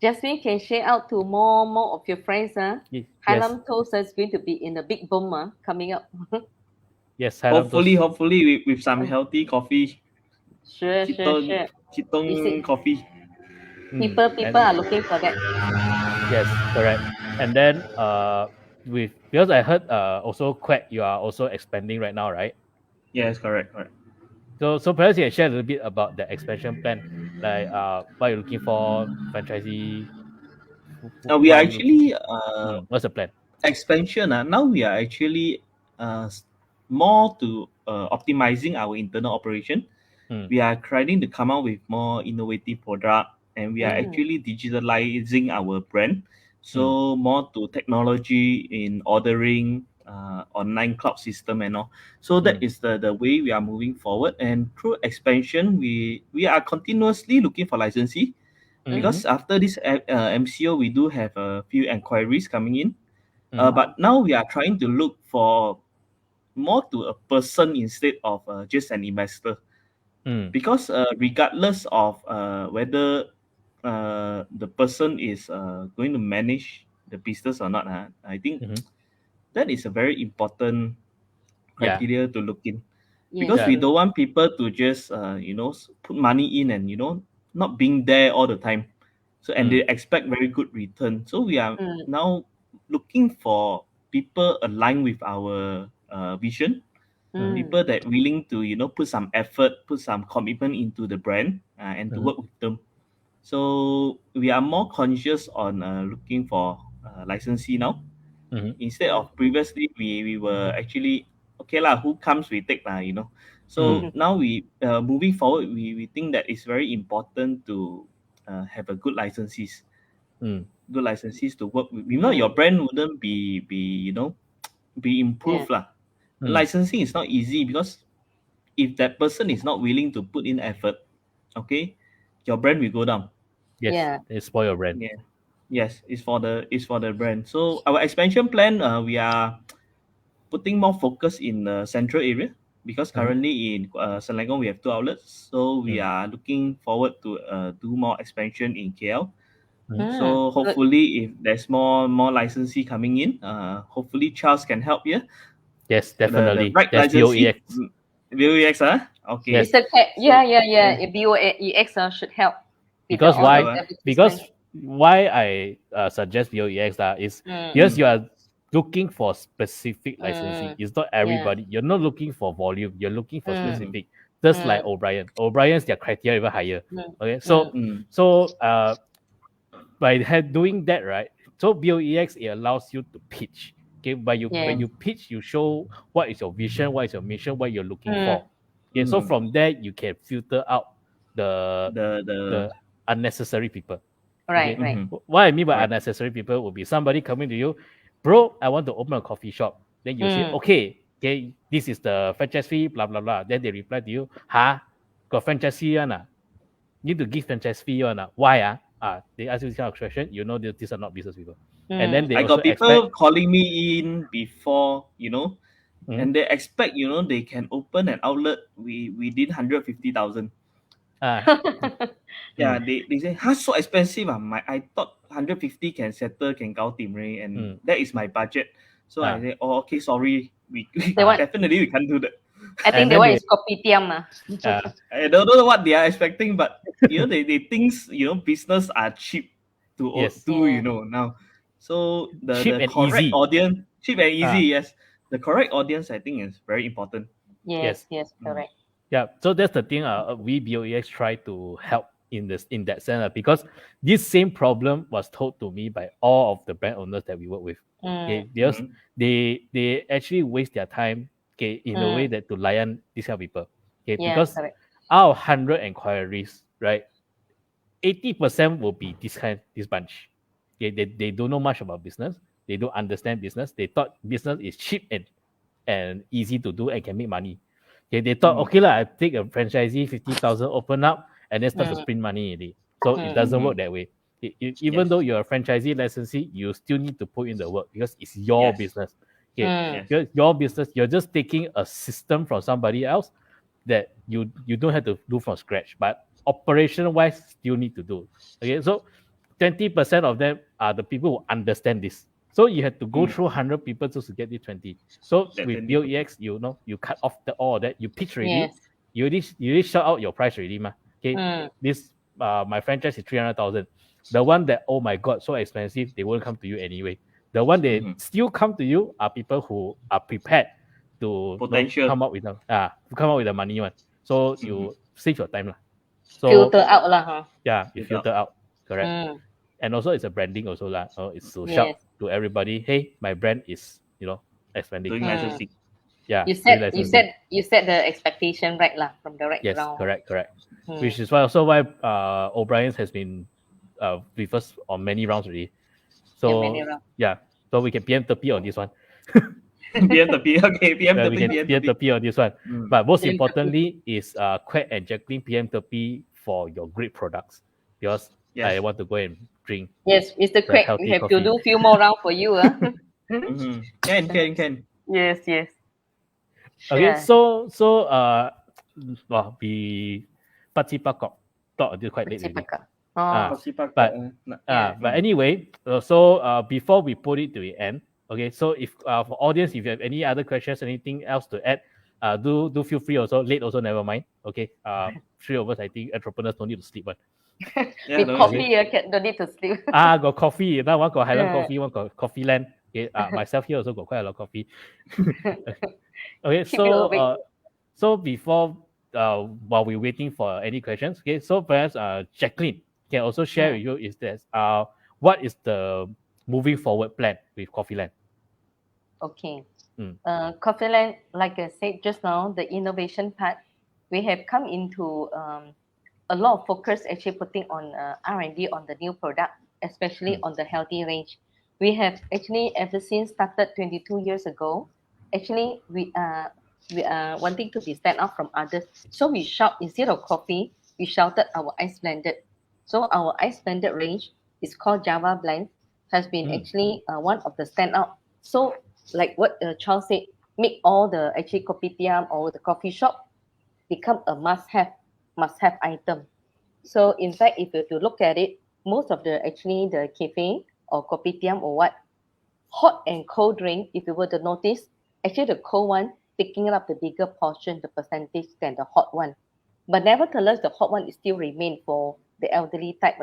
Jasmine can share out to more of your friends. Yes. Highland Toast is going to be in a big boom coming up. Yes, hopefully with some healthy coffee. Sure. Chitong coffee. People are looking for that. Yes, correct. And then because I heard also Quack, you are also expanding right now, right? Yes, correct. So perhaps you can share a little bit about the expansion plan, like what you're looking for, franchisee. We are actually what's the plan? Expansion. Now we are actually more to optimizing our internal operation. We are trying to come out with more innovative product, and we are actually digitalizing our brand. So more to technology in ordering, online cloud system and all. So that is the way we are moving forward. And through expansion, we are continuously looking for licensee. Because after this MCO, we do have a few inquiries coming in. But now we are trying to look for more to a person instead of just an investor. Because regardless of whether the person is going to manage the business or not, I think that is a very important criteria to look in. Because we don't want people to just put money in and not being there all the time. So and they expect very good return. So we are now looking for people aligned with our vision. People that willing to put some effort, put some commitment into the brand and to work with them. So we are more conscious on looking for licensee now. Instead of previously we were actually okay lah, who comes we take lah, So now we moving forward, we think that it's very important to have a good licensees. Good licensees to work with. If not, your brand wouldn't be improved lah. Licensing is not easy because if that person is not willing to put in effort, okay, your brand will go down. Yes, it's for your brand. Yeah. Yes, it's for the brand. So our expansion plan, we are putting more focus in the central area because currently in Selangor we have 2 outlets. So we are looking forward to do more expansion in KL. So hopefully, if there's more licensee coming in, hopefully Charles can help here. Yes, definitely. The right That's licensee. BOEX. BOEX, Okay. Yes. Mr. Cat, yeah. BOEX should help. Because why I suggest BOEX is because you are looking for specific licensing. It's not everybody. You're not looking for volume. You're looking for specific. Just like O'Brien. O'Brien's their criteria even higher. Okay, so by doing that, right? So BOEX, it allows you to pitch. Okay, when you pitch, you show what is your vision, what is your mission, what you're looking for. Okay, so from there you can filter out the unnecessary people. Right. What I mean by unnecessary people would be somebody coming to you, bro, I want to open a coffee shop. Then you say, okay, this is the franchise fee, blah blah blah. Then they reply to you, got franchise fee one need to give franchise fee one why they ask you this kind of question, these are not business people. And then I got people calling me in before, and they expect, they can open an outlet. We did 150,000. Yeah, they say, so expensive. I thought 150 can settle, can go team, and that is my budget. So I say, okay, sorry, we definitely we can't do that. I think the one is kopitiam. I don't know what they are expecting, but they think business are cheap to do. Now. So the correct audience, cheap and easy, yes. The correct audience, I think, is very important. Yes, correct. Yeah, so that's the thing. We BOEX try to help in that sense because this same problem was told to me by all of the brand owners that we work with. Because they actually waste their time. In a way that to lion these kind of people. Because out of 100 inquiries, right, 80% will be this bunch. They don't know much about business. They don't understand business. They thought business is cheap and easy to do and can make money. They thought, I take a franchisee, 50,000, open up, and then start to sprint money already. So it doesn't work that way. Even though you're a franchisee licensee, you still need to put in the work because it's your business. Your business, you're just taking a system from somebody else that you don't have to do from scratch, but operation wise still need to do. Okay, so 20% of them are the people who understand this. So you have to go through 100 people just to get the 20. So That with 20%. BOEX, you cut off all of that, you pitch already, Yes. you already shout out your price already, ma. Okay, this my franchise is 300,000. The one that, oh my god, so expensive, they won't come to you anyway. The one they still come to you are people who are prepared to come up with the money one. So you save your time lah. So Filter out lah, huh? yeah, you filter out. Correct. And also it's a branding also lah. So it's to shout to everybody, hey, my brand is expanding. Doing licensing. Yeah. You set the expectation right lah from the right yes, ground. correct. Which is why O'Brien's has been with us on many rounds already. So so we can PM30 on this one. PM30, okay, PM30, we can PM30 on this one. But most importantly is Quack and Jacqueline PM30 for your great products, because I want to go and drink. Yes, Mr. Quack, we have to do a few more rounds for you. Can. Yes. Okay, so we talk until quite late already. But anyway, so before we put it to the end, okay, so if for audience, if you have any other questions, anything else to add, do feel free also. Late also, never mind. Okay, three of us, I think entrepreneurs don't need to sleep. But with coffee, don't need to sleep. Got coffee. Now one got Highland Coffee, one got Coffee Land. Okay, myself here also got quite a lot of coffee. Okay, so before while we're waiting for any questions, okay, so perhaps Jacqueline can also share with you is that what is the moving forward plan with Coffee Land? Okay. Coffee Land, like I said just now, the innovation part, we have come into a lot of focus actually putting on R&D on the new product, especially on the healthy range. We have actually ever since started 22 years ago, actually we are wanting to be stand out from others. So we shout, instead of coffee, we shouted our ice blended. So our ice blended range is called Java Blend, has been actually one of the standout. So like what Charles said, make all the actually kopitiam or the coffee shop become a must-have item. So in fact, if you look at it, most of the cafe or kopitiam or what, hot and cold drink, if you were to notice, actually the cold one picking up the bigger portion, the percentage than the hot one. But nevertheless, the hot one is still remain for the elderly type,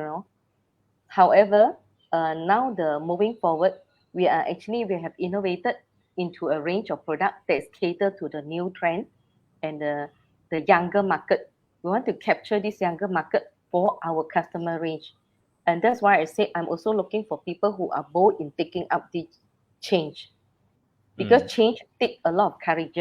However, now the moving forward, we have innovated into a range of products that is catered to the new trend and the younger market. We want to capture this younger market for our customer range. And that's why I say I'm also looking for people who are bold in taking up the change. Because change takes a lot of courage.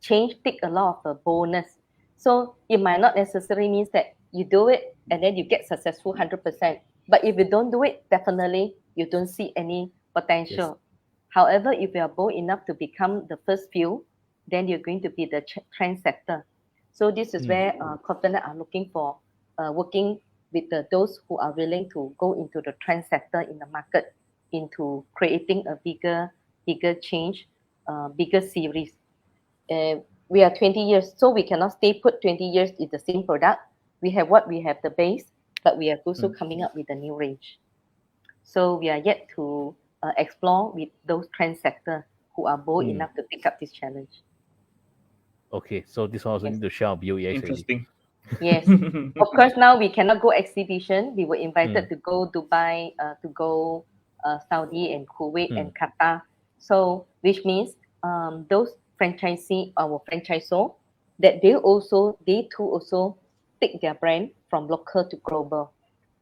Change takes a lot of boldness. So it might not necessarily mean that you do it and then you get successful 100%. But if you don't do it, definitely you don't see any potential. Yes. However, if you are bold enough to become the first few, then you're going to be the trend sector. So this is where Coffee Land are looking for, working with those who are willing to go into the trend sector in the market, into creating a bigger change, bigger series. We are 20 years, so we cannot stay put 20 years in the same product. We have the base, but we are also coming up with a new range. So we are yet to explore with those trend sectors who are bold enough to take up this challenge. Okay, so this one also need to share on BOEX. Interesting. Yes. Of course, now we cannot go exhibition. We were invited to go Dubai, to go Saudi and Kuwait and Qatar. So, which means those franchisee, our franchisor, that they too also take their brand from local to global.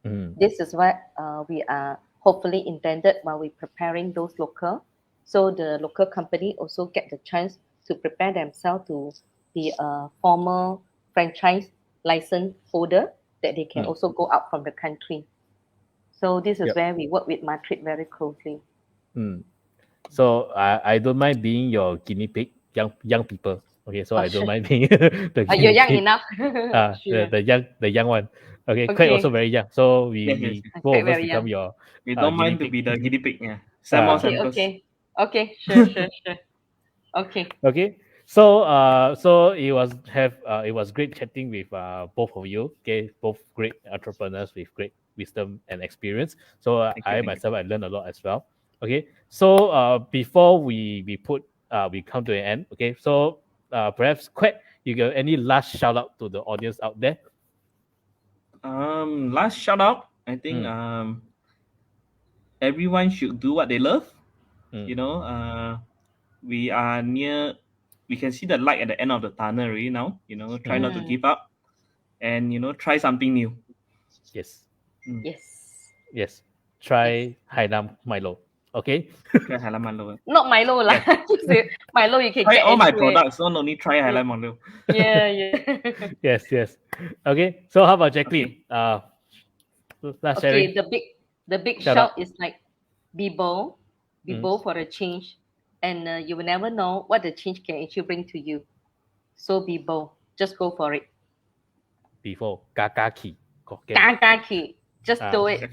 This is what we are hopefully intended while we're preparing those local. So the local company also get the chance to prepare themselves to be a formal franchise license holder, that they can also go out from the country. So this is where we work with Madrid very closely. So I don't mind being your guinea pig, young people. Okay, so I don't mind being the you're young pig. Enough. Sure. the young one. Okay, Craig also very young. So we both of us become your. We don't mind to be the guinea pig. Yeah. Okay. Sure. Okay. Okay. So it was great chatting with both of you. Okay, both great entrepreneurs with great wisdom and experience. So Thank you. myself, I learned a lot as well. Okay, so before we come to an end. Okay, so perhaps Quek, you got any last shout out to the audience out there? Last shout out. I think everyone should do what they love. You know, we are near. We can see the light at the end of the tunnel already now. You know, try not to give up, and try something new. Yes. Yes. Yes. Try Hainan Milo. Okay. Try Hainan Milo. Not Milo lah. Milo you can Try get all my anywhere. products. Not only try Hainan Milo. Yeah. Yes. Okay. So how about Jacqueline? Last sharing. Okay. The big Shout shout out. is like, be bold for a change, and you will never know what the change can actually bring to you. So be bold. Just go for it. Before Kakaki. Kakaki. Just do it.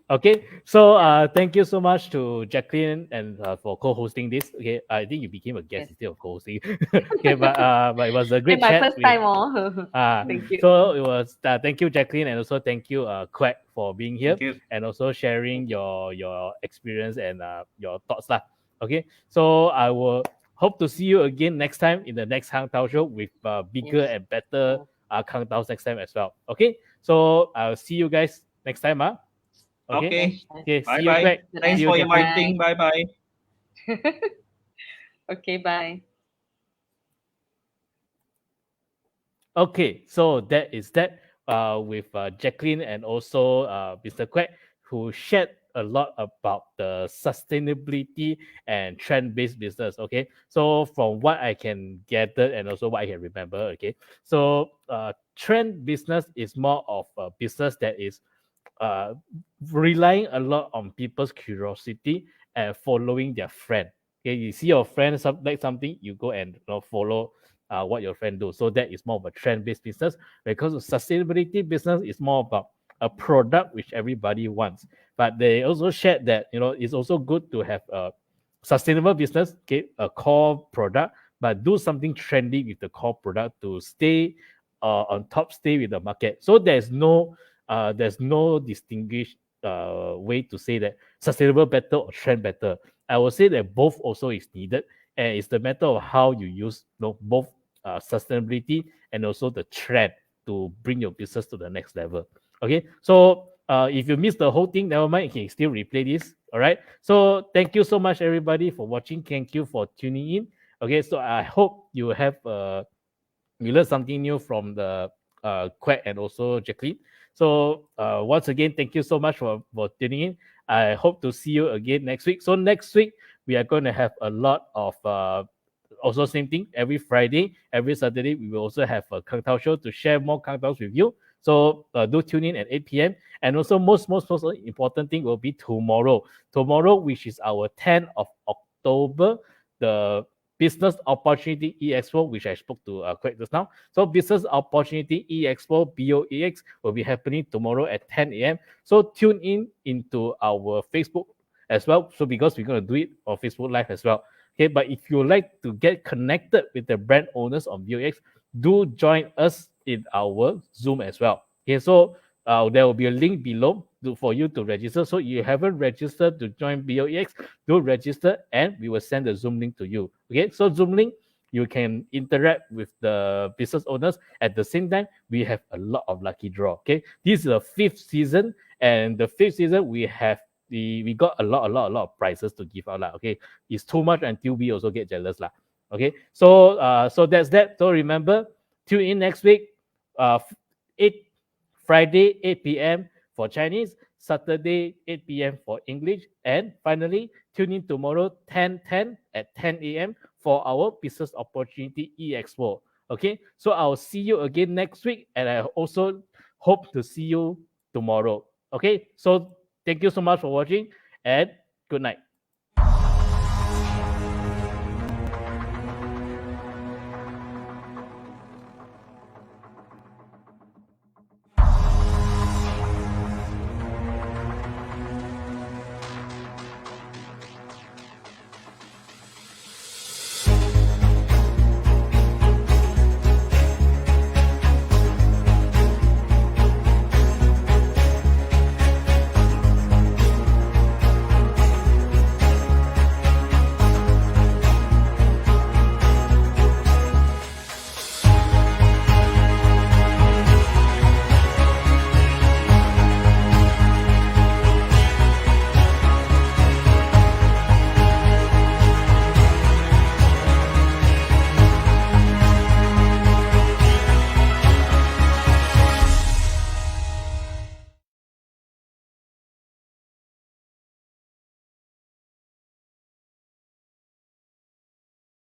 Okay, so thank you so much to Jacqueline and for co-hosting this. Okay, I think you became a guest instead of co-hosting. Okay, but it was a great my chat. first time. Thank you. So it was thank you, Jacqueline, and also thank you, Quek, for being here and also sharing your experience and your thoughts lah. Okay, so I will hope to see you again next time in the next Hang Tao show with bigger and better Hang Taos next time as well. Okay, so I'll see you guys next time. Okay. See Bye you, bye. Quek. Thanks See you, for Jacqueline. inviting. Bye bye. Okay, bye. Okay, so that is that with Jacqueline and also Mr. Quek, who shared a lot about the sustainability and trend-based business. Okay, so from what I can gather and also what I can remember. Okay, so trend business is more of a business that is relying a lot on people's curiosity and following their friend. Okay, you see your friend like something, you go and follow what your friend do. So that is more of a trend-based business, because sustainability business is more about a product which everybody wants. But they also shared that it's also good to have a sustainable business, okay, a core product, but do something trendy with the core product to stay on top, stay with the market. So there's no distinguished way to say that sustainable better or trend better. I will say that both also is needed, and it's the matter of how you use both sustainability and also the trend to bring your business to the next level. Okay, so if you missed the whole thing, never mind, you can still replay this. All right, so thank you so much everybody for watching. Thank you for tuning in. Okay, so I hope you have you learned something new from the Quek and also Jacqueline. So once again, thank you so much for tuning in. I hope to see you again next week. So next week, we are going to have a lot of also same thing. Every Friday, every Saturday, we will also have a Kang Tao show to share more Kang Taos with you. So do tune in at 8 p.m. And also most important thing will be tomorrow. Tomorrow, which is our 10th of October, the Business Opportunity E-Expo, which I spoke to Quek just now. So Business Opportunity E-Expo, BOEX, will be happening tomorrow at 10 a.m. So tune in into our Facebook as well. So because we're going to do it on Facebook Live as well. Okay, but if you like to get connected with the brand owners on BOEX, do join us in our Zoom as well. Okay, so there will be a link below for you to register. So you haven't registered to join BOEX, do register and we will send the Zoom link to you. Okay, so Zoom link, you can interact with the business owners. At the same time, we have a lot of lucky draw. Okay, this is the 5th season, and the 5th season we got a lot of prizes to give out. Okay, it's too much until we also get jealous. Okay, so so that's that. So remember, tune in next week, Friday 8 p.m. for Chinese, Saturday 8 p.m. for English, and finally tune in tomorrow 10:10 at 10 a.m. for our Business Opportunity E-Expo. Okay, so I'll see you again next week, and I also hope to see you tomorrow. Okay, so thank you so much for watching, and good night.